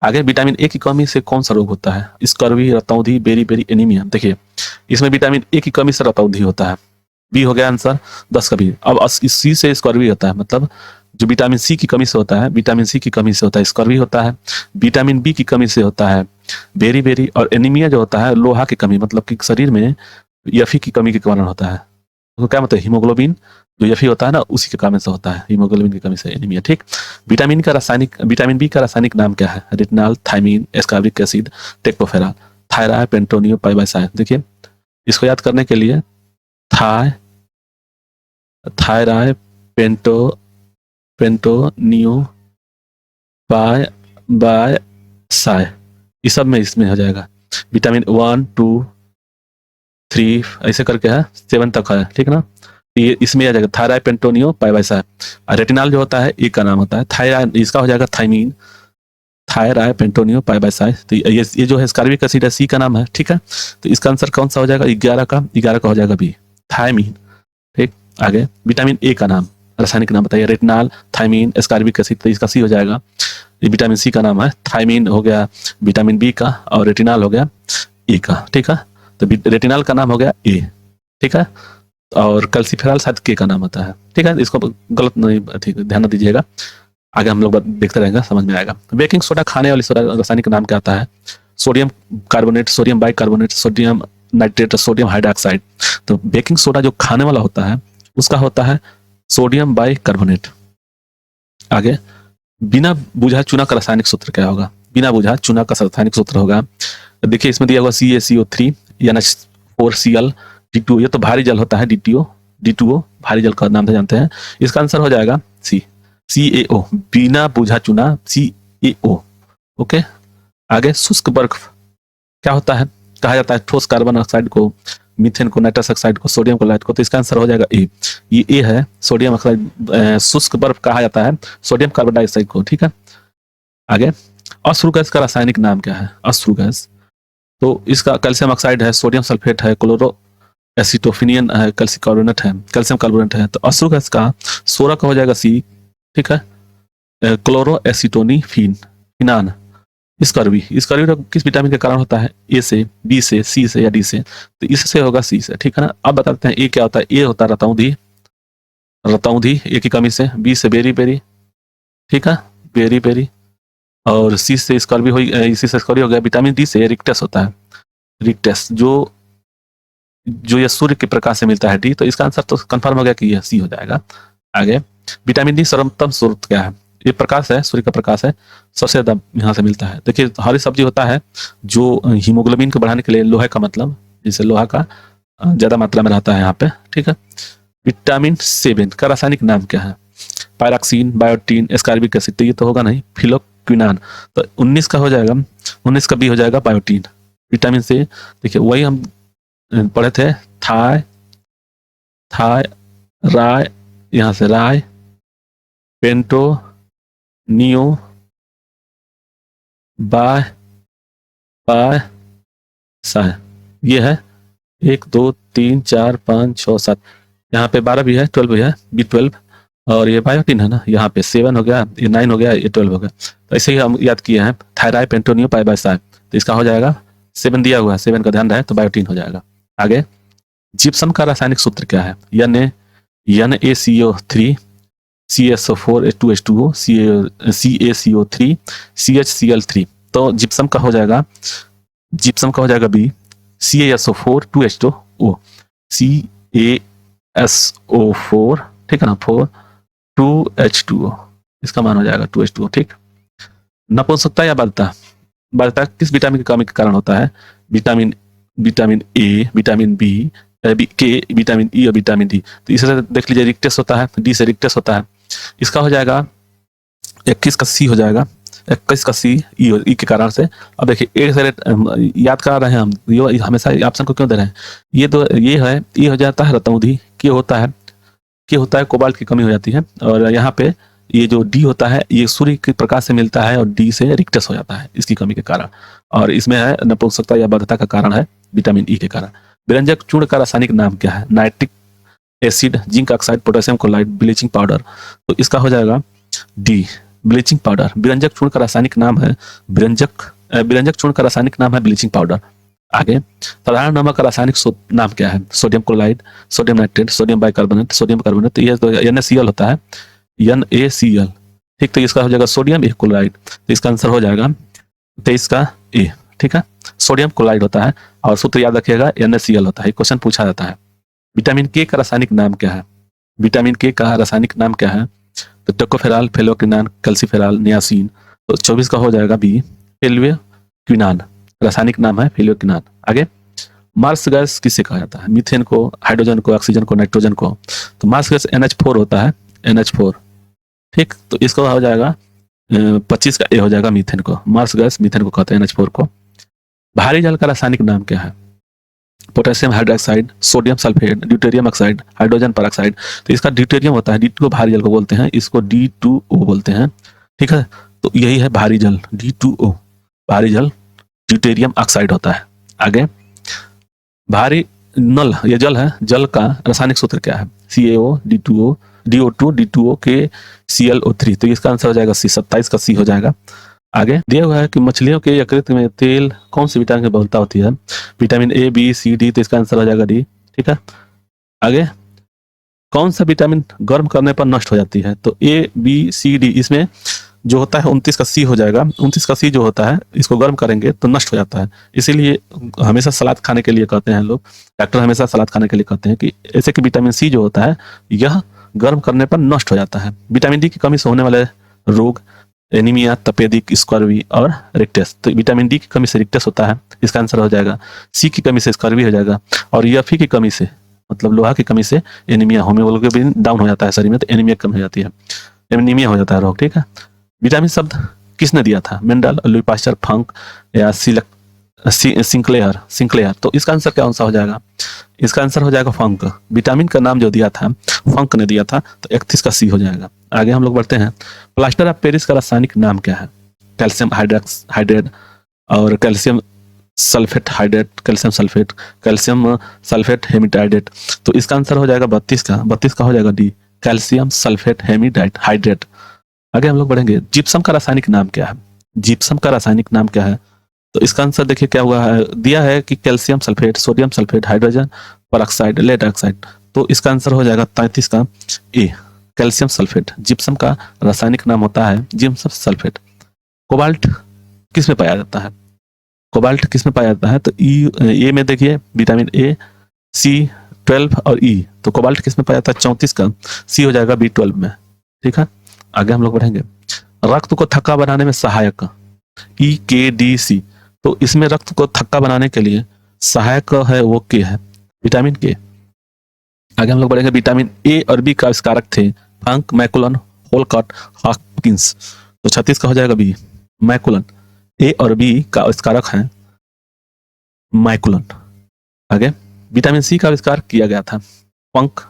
आगे विटामिन ए की कमी से कौन सा रोग होता है? स्कर्वी, रतौंधी, बेरी बेरी, एनीमिया। देखिए इसमें विटामिन ए की कमी से रतौंधी होता है, बी हो गया आंसर 10 का बी। अब सी से स्कर्वी होता है, मतलब जो विटामिन सी की कमी से होता है, विटामिन सी की कमी से होता है स्कर्वी होता है। विटामिन बी की कमी से होता है बेरी बेरी, और एनीमिया जो होता है लोहा की कमी, मतलब कि शरीर में एफ की कमी के कारण होता है। तो क्या मतलब हीमोग्लोबिन जो एफ होता है ना, उसी के कारण से होता है, हीमोग्लोबिन की कमी से एनीमिया। ठीक, विटामिन बी का रासायनिक नाम क्या है? Retinol, thiamine, ascorbic acid, tocopherol, thyroid, पेंटोनियो, पाइबासाइन। देखिए इसको याद करने के लिए थायराइड, पेंटोनियो, पाइबासाइन, ये सब में इसमें हो जाएगा। विटामिन 1 2 3 ऐसे करके है, 7 तक है, ठीक है ना। ये इसमें आ जाएगा थायराइड, पेंटोनियो, पाइबासाइन। रेटिनॉल जो होता है ए का नाम होता है। थायराइड इसका हो जाएगा थायमीन, थायराइड, पेंटोनियो, पाइबासाइन। तो ये जो है स्कॉर्बिक एसिड है, सी का नाम है, ठीक है। तो इसका आंसर कौन सा हो जाएगा? 11 का हो जाएगा बी, थायमीन। ठीक, आगे विटामिन ए का नाम, रासायनिक नाम बताइए। रेटिनॉल, थायमीन, एस्कॉर्बिक एसिड, तो इसका सी हो जाएगा। ये विटामिन सी का नाम है, थायमीन हो गया विटामिन बी का, और रेटिनॉल हो गया ए का, ठीक है। तो रेटिनॉल का नाम हो गया ए, ठीक है। और कैल्सिफेरॉल शायद के का नाम होता है, ठीक है। इसको गलत नहीं, ठीक ध्यान न दीजिएगा, आगे हम लोग देखते रहेंगे, समझ में आएगा। बेकिंग सोडा खाने वाली सोडा रासायनिक नाम क्या आता है? Sodium carbonate, sodium bicarbonate, sodium nitrate, sodium hydroxide. तो बेकिंग सोडा जो खाने वाला होता है उसका होता है सोडियम बाइकार्बोनेट। आगे बिना बुझा चूना का रासायनिक सूत्र क्या होगा? बिना बुझा चूना का रासायनिक सूत्र होगा, देखिए इसमें दिया हुआ CaCO3 NH4Cl D2O, ये तो भारी जल होता है, D2O भारी जल का नाम से जानते हैं। इसका आंसर हो जाएगा सी, CaO, बिना बुझा चूना CaO। ओके, आगे शुष्क बर्फ क्या होता है? कहा जाता है ठोस कार्बन ऑक्साइड को, मीथेन को, नाइट्रस ऑक्साइड को, सोडियम क्लोराइड को। तो इसका आंसर हो जाएगा ए, ये ए है, सोडियम ऑक्साइड। शुष्क बर्फ कहा जाता है सोडियम कार्बन डाइऑक्साइड को, ठीक है। आगे अश्रु गैस का रासायनिक नाम क्या है? अश्रु गैस, तो इसका कैल्शियम ऑक्साइड है, सोडियम सल्फेट है, क्लोरो एसिटोफिनियन है, कैल्शियम कार्बोनेट है, कैल्शियम कार्बोनेट है। तो अश्रु गैस का 16 का हो जाएगा सी, ठीक है। क्लोरो एसिटोनी फिनान। स्कर्वी किस विटामिन के कारण होता है? ए से, बी से, सी से, या डी से? तो इससे होगा सी से, ठीक है ना। अब बताते हैं ए क्या होता है। ए होता है रतौंधी ए की कमी से, बी से बेरी बेरी, ठीक है, बेरी बेरी, और सी से स्कर्वी हो, इसी से स्कर्वी हो गया। विटामिन डी से रिक्टस होता है, रिक्टस जो ये सूर्य के प्रकाश से मिलता है डी। तो इसका आंसर तो कंफर्म हो गया कि यह सी हो जाएगा। आगे विटामिन डी सर्वोत्तम स्रोत क्या है? ये प्रकाश है, सूर्य का प्रकाश है, सबसे ज्यादा यहाँ से मिलता है। देखिए हरी सब्जी होता है जो हीमोग्लोबिन को बढ़ाने के लिए, लोहे का मतलब, जैसे लोहा का ज्यादा मात्रा में रहता है यहाँ पे, ठीक है। विटामिन 7 का रासायनिक नाम क्या है? पायरॉक्सिन, बायोटीन, एस्कॉर्बिक एसिड। तो ये तो होगा नहीं, फिलोक्विनान। तो 19 का हो जाएगा, 19 का बी हो जाएगा बायोटीन। विटामिन से देखिए वही हम पढ़े थे, राय, यहाँ से राय, पेंटो नियो, बाय साय। ये है 1 2 3 4 5 6 7, यहाँ पे 12 भी है, 12 भी है, B12 और ये बायोटिन है ना, यहाँ पे 7 हो गया, ये 9 हो गया, ये 12 हो गया। तो ऐसे ही हम याद किए हैं थायराइड पेंटोनियो पाइबासाइड, तो इसका हो जाएगा 7 दिया हुआ है, 7 का ध्यान रहे तो बायोटिन हो जाएगा। आगे जिप्सम का रासायनिक सूत्र क्या है? NaCO3 CSO4 H2O CaCO3 CHCl3। तो जिप्सम का हो जाएगा B CaSO4 2H2O CaSO4, ठीक है ना, 4 2H2O, इसका मान हो जाएगा 2H2O। ठीक, नपुंसकता या बाध्यता, बाध्यता किस विटामिन की कमी के कारण होता है? विटामिन ए, विटामिन बी के, विटामिन ई और विटामिन डी। तो इससे देख लीजिए रिक्टेस होता है, डी से रिक्टेस होता है। इसका हो जाएगा 21 का सी हो जाएगा, 21 का सी ई के कारण से। अब देखिए ए से याद करा रहे हैं हम, ये हमेशा ऑप्शन को क्यों दे रहे हैं? ये तो ये है, ये हो जाता है रतौंधी, के होता है कोबाल्ट की कमी हो जाती है। और यहाँ पे ये जो डी होता है ये सूर्य के प्रकाश से मिलता है और डी से रिक्टस हो जाता है इसकी कमी के कारण। और इसमें है नपुंसकता या बाध्यता का कारण है विटामिन ई के कारण। व्यंजक चूर्ण का रासायनिक नाम क्या है? Nitric acid, zinc oxide, potassium chloride, bleaching powder. तो इसका हो जाएगा डी ब्लीचिंग पाउडर। व्यंजक चूर्ण का रासायनिक नाम है व्यंजक चूर्ण का रासायनिक नाम है ब्लीचिंग पाउडर। आगे साधारण नमक का रासायनिक नाम क्या है? Sodium chloride, sodium nitrate, sodium bicarbonate, sodium carbonate. तो ये तो NaCl होता है, NaCl। ठीक, तो इसका हो जाएगा सोडियम क्लोराइड। तो इसका आंसर हो जाएगा 23 का ए। ठीक है, सोडियम क्लोराइड होता है और सूत्र याद रखिएगा NaCl होता है। क्वेश्चन पूछा जाता है। विटामिन के का रासायनिक नाम क्या है? विटामिन के का रासायनिक नाम क्या है? तो टोकोफेराल, फेलोक्विनान, कैल्सीफेराल, नियासिन। तो 24 का हो जाएगा बी फेल्विक्विनान, रासायनिक नाम है फेल्विक्विनान। आगे मार्स गैस किससे कहा जाता है? मीथेन को, हाइड्रोजन को, ऑक्सीजन को, नाइट्रोजन को। तो मार्स गैस NH4 होता है, NH4। ठीक, तो इसका हो जाएगा 25 का ए हो जाएगा मीथेन को। मार्स गैस मीथेन को कहते हैं, NH4 को। भारी जल का रासायनिक नाम क्या है? Potassium hydroxide, sodium sulphate, deuterium oxide, hydrogen peroxide. तो इसका ड्यूटेरियम होता है, D2 भारी जल को बोलते हैं, इसको D2O बोलते हैं। ठीक है, तो यही है भारी जल, D2O भारी जल, ड्यूटेरियम ऑक्साइड होता है। आगे भारी नल, ये जल है, जल का रासायनिक सूत्र क्या है? CaO D2O DO2 D2O के ClO3। तो इसका आंसर हो जाएगा सी, 27 का सी हो जाएगा। आगे दिया हुआ है कि मछलियों के यकृत में तेल कौन सी विटामिन की बहुलता होती है? Vitamin A, B, C, D. तो इसका आंसर हो जाएगा डी। ठीक है, आगे कौन सा विटामिन गर्म करने पर नष्ट हो जाती है? तो ए, बी, सी, डी। इसमें जो होता है 29 का सी हो जाएगा। 29 का सी जो होता है, इसको गर्म करेंगे तो नष्ट हो जाता है। इसीलिए हमेशा सलाद खाने के लिए कहते हैं लोग, डॉक्टर हमेशा सलाद खाने के लिए कहते हैं कि ऐसे कि विटामिन सी जो होता है यह गर्म करने पर नष्ट हो जाता है। विटामिन डी की कमी से होने वाले रोग एनीमिया, तपेदिक, स्कर्वी और रिक्टेस। तो विटामिन डी की कमी से रिक्टेस होता है, इसका आंसर हो जाएगा। सी की कमी से स्कर्वी हो जाएगा। और एफ की कमी से, मतलब लोहा की कमी से एनीमिया, होमोग्लोबिन डाउन हो जाता है शरीर में, तो एनीमिया कम हो जाती है, एनीमिया हो जाता है रोग। ठीक है, विटामिन शब्द किसने दिया था? मेंडल, लुई पास्चर, फंक या सिंक्लेयर। तो इसका आंसर क्या आंसर हो जाएगा? इसका आंसर हो जाएगा फंक। विटामिन का नाम जो दिया था फंक ने दिया था, तो 31 का सी हो जाएगा। आगे हम लोग बढ़ते हैं। प्लास्टर ऑफ पेरिस का रासायनिक नाम क्या है? कैल्शियम हाइड्रेट और calcium sulphate hydrate, calcium sulphate hemihydrate. तो इसका आंसर हो जाएगा 32 का हो जाएगा डी, कैल्शियम सल्फेट हाइड्रेट। आगे हम लोग बढ़ेंगे। जिप्सम का रासायनिक नाम क्या है? जिप्सम का रासायनिक नाम क्या है? तो इसका आंसर देखिए क्या हुआ है, दिया है कि calcium sulphate, sodium sulphate, hydrogen peroxide, lead oxide. तो इसका आंसर हो जाएगा 33 का ए, कैल्शियम सल्फेट। जिप्सम का रासायनिक नाम होता है जिप्सम सल्फेट। कोबाल्ट किस में पाया जाता है? कोबाल्ट किस में पाया जाता है? तो ए में देखिए विटामिन ए, सी, 12 और ई। तो कोबाल्ट किस में पाया जाता है? 34 का सी हो जाएगा B12 में। ठीक है, आगे हम लोग बढ़ेंगे। रक्त को थक्का बनाने में सहायक EKDC। तो इसमें रक्त को थक्का बनाने के लिए सहायक है वो के है, विटामिन के। आगे हम लोग बढ़ेंगे। विटामिन ए और बी का आविष्कारक थे फंक, मैकुलन, होलकट, हॉकिंस। तो 36 का हो जाएगा बी, मैकुलन। ए और बी का आविष्कारक है मैकुलन। आगे विटामिन सी का आविष्कार किया गया था फंक,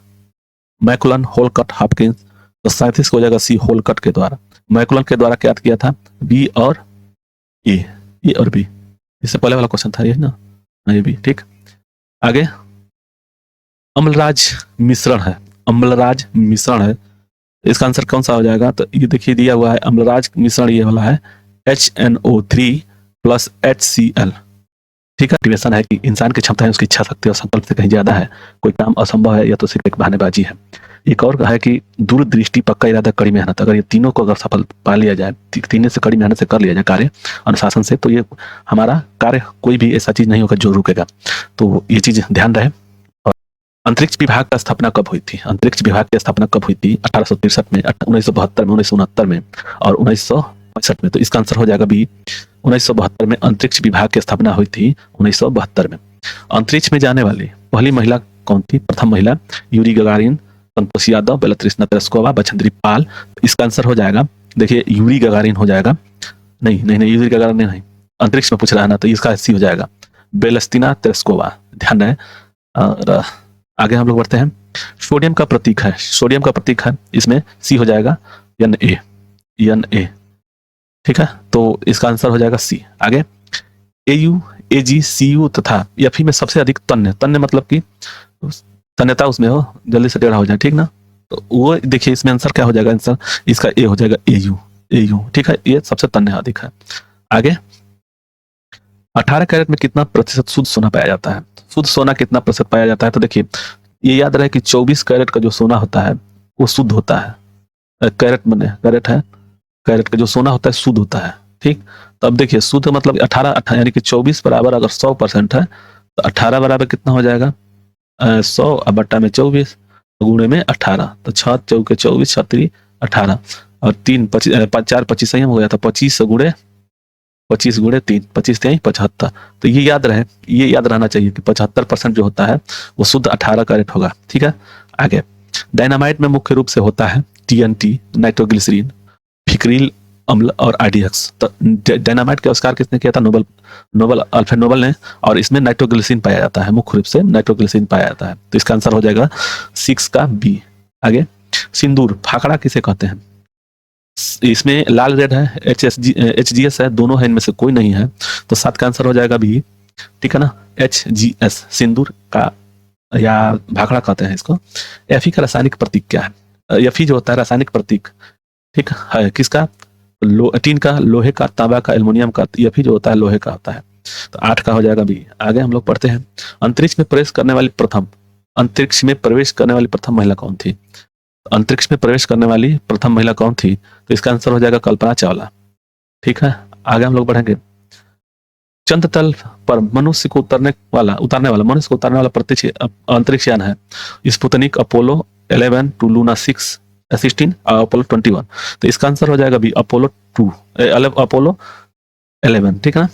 मैकुलन, होलकट, हॉकिंस। तो 37 को हो जाएगा सी, होलकट के द्वारा। मैकुलन के द्वारा क्या किया था? बी और ए और बी। इससे पहले वाला क्वेश्चन था ये ना, ये भी। ठीक, आगे अम्लराज मिश्रण है, अम्लराज मिश्रण है। इसका आंसर कौन सा हो जाएगा? तो ये देखिए दिया हुआ है अम्लराज मिश्रण, ये वाला है HNO3 प्लस HCl। ठीक है, मोटिवेशन है कि इंसान की क्षमता है, उसकी इच्छा शक्ति और संकल्प से कहीं ज्यादा है, कोई काम असंभव है या तो सिर्फ एक बहानेबाजी है। एक और है कि दूरदृष्टि, पक्का इरादा, कड़ी मेहनत। अगर ये तीनों को अगर सफल पा लिया जाए, तीनों से कड़ी मेहनत से कर लिया जाए कार्य अनुशासन से, तो ये हमारा कार्य कोई भी ऐसा चीज नहीं होगा जो रुकेगा। तो ये चीज ध्यान रहे। और अंतरिक्ष विभाग का स्थापना कब हुई थी? अंतरिक्ष विभाग की स्थापना कब हुई थी? 1863 में, 1972 में, 1969 में और 1965 में। तो इसका आंसर हो जाएगा बी, 1972 में अंतरिक्ष विभाग की स्थापना हुई थी, 1972 में। अंतरिक्ष में जाने वाली पहली महिला कौन थी? प्रथम महिला Yuri Gagarin, Santosh Yadav, बेलात्रिस्ना Tereshkova, Bachendri Pal. इसका आंसर हो जाएगा, देखिए यूरी गगारिन हो जाएगा। नहीं नहीं नहीं, यूरी गगारिन नहीं, अंतरिक्ष में पूछ रहा है ना, तो इसका सी हो जाएगा, बेलस्तीना तेरेस्कोवा। ध्यान रहे। और आगे हम लोग बढ़ते हैं। सोडियम का प्रतीक है, सोडियम का प्रतीक है, इसमें सी हो जाएगा Na, Na। ठीक है, तो इसका आंसर हो जाएगा सी। आगे AU, AG, CU तथा Fe में सबसे अधिक तन्य, तन्य मतलब कि तन्यता उसमें हो, जल्दी से टेढ़ा हो जाए, ठीक ना। तो वो देखिए इसमें आंसर क्या हो जाएगा? आंसर इसका ए हो जाएगा, AU, AU। ठीक है, ये सबसे तन्य अधिक है। आगे 18 कैरेट में कितना प्रतिशत शुद्ध सोना पाया जाता है? शुद्ध सोना कितना प्रतिशत पाया जाता है? तो देखिए ये याद रहे कि 24 कैरेट का जो सोना होता है वो शुद्ध होता है। कैरेट मने कैरेट है, कैरेट का जो सोना होता है शुद्ध होता है। ठीक, तो अब देखिए शुद्ध मतलब 18 यानी कि 24 बराबर अगर 100% है तो 18 बराबर कितना हो जाएगा? 100 अब बट्टा में 24 गुणे में 18, तो 6 चौके 24, 6 18 और 3 4 25 सही हो गया था, 25 गुणे 3, 25 3 75। तो ये याद रहे, ये याद रहना चाहिए कि 75% जो होता है वो शुद्ध 18 कैरेट होगा। ठीक है, आगे डायनामाइट में मुख्य रूप से होता है TNT, नाइट्रोग्लिसरीन, फिक्रिल अम्ल और IDX। तो डायनामाइट का आविष्कार किसने किया था? अल्फ्रेड नोबल ने। और इसमें नाइट्रोग्लिसरीन पाया जाता है, मुख्य रूप से नाइट्रोग्लिसरीन पाया जाता है। तो इसका आंसर हो जाएगा 6 का बी। आगे सिंदूर, फाखड़ा किसे कहते हैं? इसमें लाल रेड है, HGS है, दोनों है, इनमें से कोई नहीं है, तो 7 का आंसर हो जाएगा बी। ठीक है ना, HGS सिंदूर का या भाखड़ा कहते हैं इसको। Fe का रासायनिक प्रतीक क्या है? Fe जो होता है रासायनिक प्रतीक, ठीक है, किसका? टीन का, लोहे का, तांबा का, एल्युमिनियम का। Fe जो होता है लोहे का होता है। तो 8 का हो जाएगा बी। आगे हम लोग पढ़ते हैं। अंतरिक्ष में प्रवेश करने वाली प्रथम महिला कौन थी? अंतरिक्ष में प्रवेश करने वाली प्रथम महिला कौन थी? तो इसका आंसर हो जाएगा कल्पना चावला। ठीक है, आगे हम लोग बढ़ेंगे। चंद्र तल पर मनुष्य को उतारने वाला प्रत्यक्ष अंतरिक्ष यान है Sputnik, Apollo 11 two Luna 16 Apollo 21। तो इसका आंसर हो जाएगा बी, अपोलो 11। ठीक है ना।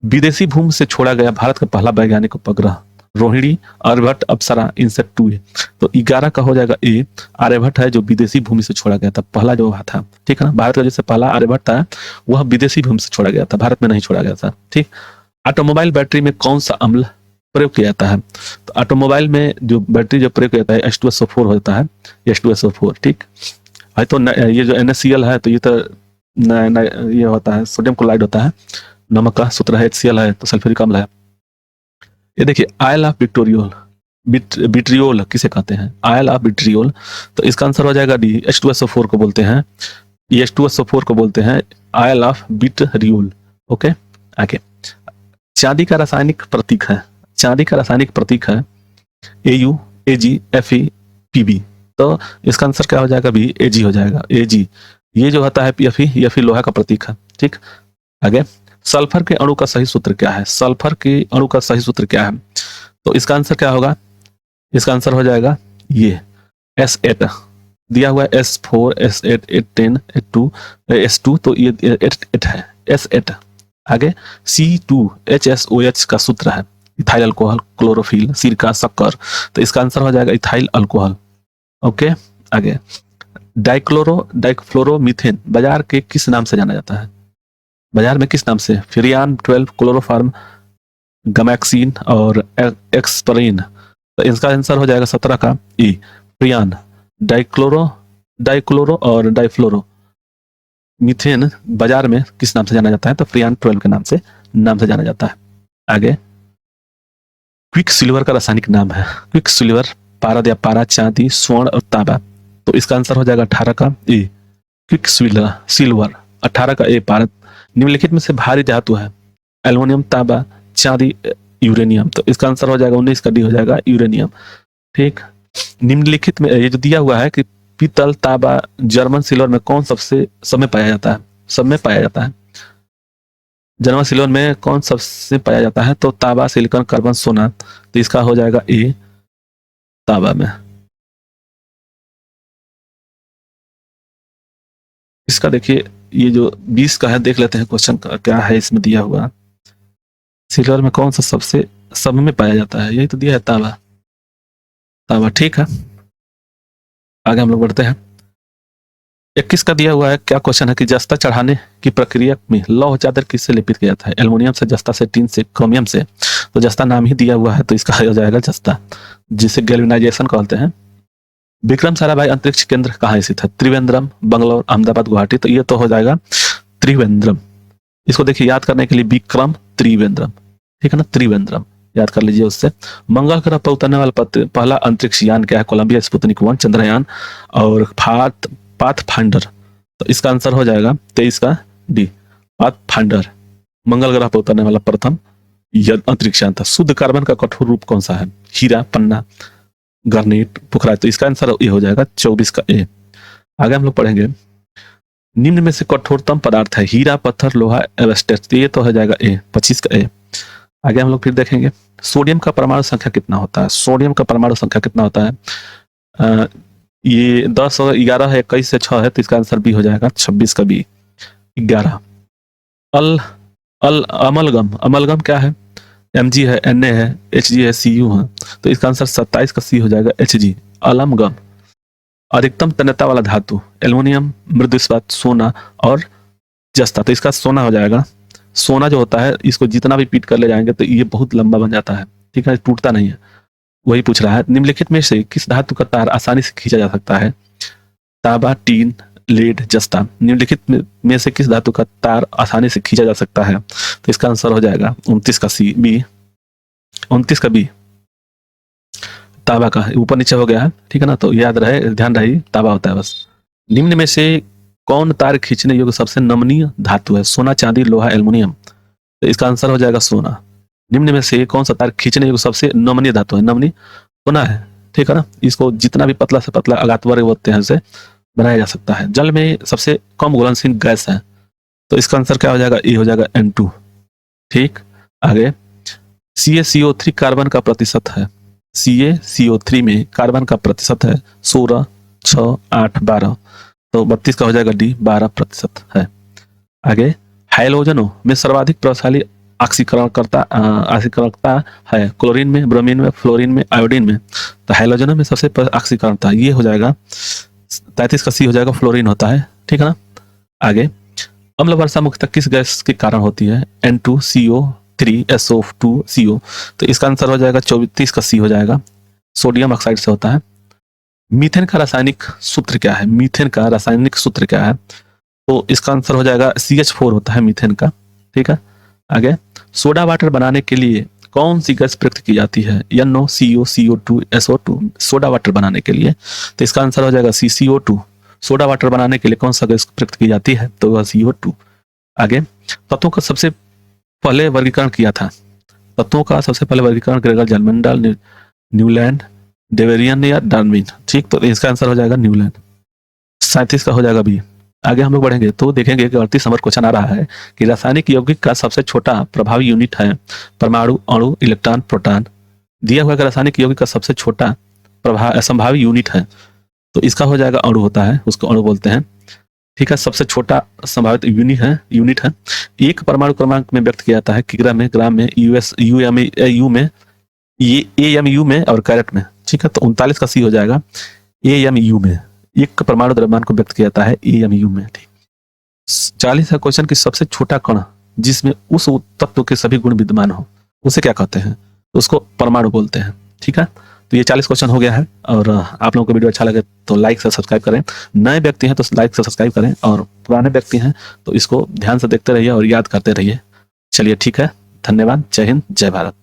विदेशी भूमि से छोड़ा गया भारत का पहला वैज्ञानिक उपग्रह रोहिणी, आर्यभट्ट, अप्सरा, इनसेट 2 है। तो 11 का हो जाएगा ए, आर्यभट्ट है जो विदेशी भूमि से छोड़ा गया था, पहला जो था। ठीक है ना, भारत का जैसे पहला आर्यभट्ट था वह विदेशी भूमि से छोड़ा गया था, भारत में नहीं छोड़ा गया था। ठीक, ऑटोमोबाइल बैटरी में कौन सा अम्ल प्रयोग किया जाता है? तो ऑटोमोबाइल में जो बैटरी जो प्रयोग किया जाता है H2SO4 होता है, H2SO4। ठीक है, तो ये जो NaCl है तो ये तो ये होता है सोडियम क्लोराइड होता है, नमक का सूत्र है, HCl है तो सल्फ्यूरिक अम्ल है। ये देखिए आयल ऑफ विट्रियोल किसे कहते हैं? Oil of vitriol. तो इसका आंसर हो जाएगा डी, H2SO4 को बोलते हैं, ये H2SO4 को बोलते हैं आयल ऑफ विट्रियोल। ओके, आगे चांदी का रासायनिक प्रतीक है, AU, AG, Fe, PB। तो इसका आंसर क्या हो जाएगा? भी AG हो जाएगा, AG। ये जो होता है Fe लोहा का प्रतीक है। ठीक, आगे सल्फर के अणु का सही सूत्र क्या है? तो इसका आंसर क्या होगा? इसका आंसर हो जाएगा ये S8 दिया हुआ है, S4, S8, 810, 8 S2, तो ये 8 है, S8। आगे C2HSOH का सूत्र है इथाइल अल्कोहल, क्लोरोफिल, सिरका, शक्कर। तो इसका आंसर हो जाएगा इथाइल अल्कोहल। ओके, आगे डाइक्लोरोमीथेन बाजार के किस नाम से जाना जाता है? बाजार में किस नाम से? फ्रियान 12, क्लोरोफार्म, गमैक्सीन और एक्सपरीन। तो इसका आंसर हो जाएगा 17 का ई, फ्रियान। डाइक्लोरो और डाइफ्लोरो मीथेन बाजार में किस नाम से जाना जाता है? तो फ्रियान 12 के नाम से जाना जाता है। आगे क्विक सिल्वर का रासायनिक नाम है। क्विक सिल्वर पारद या पारा, चांदी, स्वर्ण और तांबा। तो इसका आंसर हो जाएगा 18 का ए, क्विक सिल्वर। 18 का ए पारद। निम्नलिखित में से भारी धातु है एल्युमिनियम, तांबा, चांदी, यूरेनियम। तो इसका आंसर हो जाएगा 19 का डी हो जाएगा यूरेनियम। ठीक, निम्नलिखित में ये जो दिया हुआ है कि पीतल, तांबा, जर्मन सिल्वर में कौन सबसे सब में पाया जाता है? सब में पाया जाता है। जर्मन सिल्वर में कौन सबसे पाया जाता है? तो तांबा, सिलिकॉन, कार्बन, सोना। तो इसका हो जाएगा ए तांबा में। इसका देखिए ये जो 20 का है, देख लेते हैं क्वेश्चन का क्या है इसमें दिया हुआ। सिल्वर में कौन सा सबसे सब में पाया जाता है? यही तो दिया है तांबा। तांबा, ठीक है। आगे हम लोग बढ़ते हैं। 21 का दिया हुआ है, क्या क्वेश्चन है कि जस्ता चढ़ाने की प्रक्रिया में लौह चादर किससे लेपित किया जाता है? एल्युमिनियम से, जस्ता से, टीन से, क्रोमियम से। तो जस्ता नाम ही दिया हुआ है, तो इसका हो जाएगा जस्ता, जिसे गैल्वेनाइजेशन कहते हैं। विक्रम साराभाई अंतरिक्ष केंद्र कहाँ स्थित है? त्रिवेंद्रम, बंगलौर, अहमदाबाद, गुवाहाटी। तो ये तो हो जाएगा त्रिवेंद्रम। इसको देखिए याद करने के लिए विक्रम त्रिवेंद्रम, ठीक है ना, त्रिवेंद्रम याद कर लीजिए उससे। मंगल ग्रह पर उतरने वाला पहला अंतरिक्ष यान क्या है? कोलंबिया, स्पुतनिक 1, चंद्रयान और पाथफाइंडर। तो इसका आंसर हो जाएगा 23 का डी, पाथफाइंडर। मंगल ग्रह पर उतरने वाला प्रथम अंतरिक्ष यान था। शुद्ध कार्बन का कठोर रूप कौन सा है? हीरा, पन्ना, गार्नेट, पुखराज। तो इसका आंसर ये हो जाएगा 24 का ए। आगे हम लोग पढ़ेंगे, निम्न में से कठोरतम पदार्थ है? हीरा, पत्थर, लोहा, एस्बेस्टस। ये तो हो जाएगा ए, 25 का ए। आगे हम लोग फिर देखेंगे सोडियम का परमाणु संख्या कितना होता है? सोडियम का परमाणु संख्या कितना होता है? ये 10 और 11 है, 21 से 6 है, तो इसका आंसर बी हो जाएगा 26 का बी, 11। अमलगम, अमलगम क्या है? Mg है, Na है, Hg है, Cu है। तो इसका आंसर 27 का सी हो जाएगा Hg, अलमगम। अधिकतम तन्यता वाला धातु? एल्युमिनियम, मृदु इस्पात, सोना और जस्ता। तो इसका सोना हो जाएगा। सोना जो होता है, इसको जितना भी पीट कर ले जाएंगे तो ये बहुत लंबा बन जाता है, ठीक है, टूटता नहीं है। वही पूछ रहा है, निम्नलिखित में से किस धातु का तार आसानी से खींचा जा सकता है? तांबा, टीन, लेड, जस्ता। निम्नलिखित में से किस धातु का तार आसानी से खींचा जा सकता है? तो इसका आंसर हो जाएगा 29 का सी, बी, 29 का बी, तांबा का। ऊपर नीचे हो गया है, ठीक है ना, तो याद रहे, ध्यान रहे, तांबा होता है बस। निम्न में से कौन तार खींचने योग्य सबसे नमनीय धातु है? सोना, चांदी, लोहा, एल्युमिनियम। तो इसका आंसर हो जाएगा सोना। निम्न में से कौन सा तार खींचने योग्य सबसे नमनीय धातु है? नमनीय सोना है, ठीक है ना। इसको जितना भी पतला से पतला अगाध वर्ग होते हैं उसे बनाया जा सकता है। जल में सबसे कम घुलनशील गैस है, तो इसका आंसर क्या हो जाएगा? ए हो जाएगा N2, ठीक। आगे CaCO3 कार्बन का प्रतिशत है? CaCO3 में कार्बन का प्रतिशत है 16, 6, 8, 12। तो 32 का हो जाएगा डी, 12% है। आगे हाइलोजनों में सर्वाधिक प्रभावशाली ऑक्सीकरणकर्ता है? क्लोरीन में, ब्रोमीन में, फ्लोरीन में, आयोडीन में। तो हाइलोजनों में सबसे ऑक्सीकरणता ये हो जाएगा 33 का सी हो जाएगा, फ्लोरीन होता है, ठीक है ना। आगे अम्ल वर्षा मुख्यतः किस गैस के कारण होती है? N2CO3SO2CO। तो इसका आंसर हो जाएगा 34 का सी हो जाएगा, सोडियम ऑक्साइड से होता है। मीथेन का रासायनिक सूत्र क्या है? मीथेन का रासायनिक सूत्र क्या है? तो इसका आंसर हो जाएगा CH4 होता है मीथेन का, ठीक है। आगे सोडा वाटर बनाने के लिए कौन सी गैस प्रयुक्त की जाती है? NOCO, CO2, SO2। Soda water बनाने के लिए, तो इसका आंसर हो जाएगा CO2। सोडा वाटर बनाने के लिए कौन सा गैस प्रयुक्त की जाती है? तो वह CO2। आगे तत्वों का सबसे पहले वर्गीकरण किया था? तत्वों का सबसे पहले वर्गीकरण ग्रेगर जलमंडल, न्यूलैंड, डेवेरियन या डार्विन, ठीक। तो इसका आंसर हो जाएगा न्यूलैंड, 37 का हो जाएगा बी। आगे हम लोग बढ़ेंगे तो देखेंगे कि 38 नंबर क्वेश्चन आ रहा है कि रासायनिक यौगिक का सबसे छोटा प्रभावी यूनिट है? परमाणु, अणु, इलेक्ट्रॉन, प्रोटॉन। दिया हुआ रासायनिक यौगिक का सबसे छोटा संभावी यूनिट है, तो इसका हो जाएगा अणु होता है, उसको अणु बोलते हैं, ठीक है। सबसे छोटा संभावित यूनिट है। एक परमाणु क्रमांक में व्यक्त किया जाता है किग्रा में, ग्राम में, यू में, ये AMU में और कैरेट में, ठीक है। तो 39 का सी हो जाएगा, AMU में। एक परमाणु द्रव्यमान को व्यक्त किया जाता है AMU में, ठीक। 40 है क्वेश्चन की सबसे छोटा कण जिसमें उस तत्व के सभी गुण विद्यमान हो, उसे क्या कहते हैं? उसको परमाणु बोलते हैं, ठीक है। तो ये 40 क्वेश्चन हो गया है। और आप लोगों को वीडियो अच्छा लगे तो लाइक से सब्सक्राइब करें। नए व्यक्ति हैं तो लाइक से सब्सक्राइब करें, और पुराने व्यक्ति हैं तो इसको ध्यान से देखते रहिए और याद करते रहिए। चलिए ठीक है, धन्यवाद, जय हिंद, जय भारत।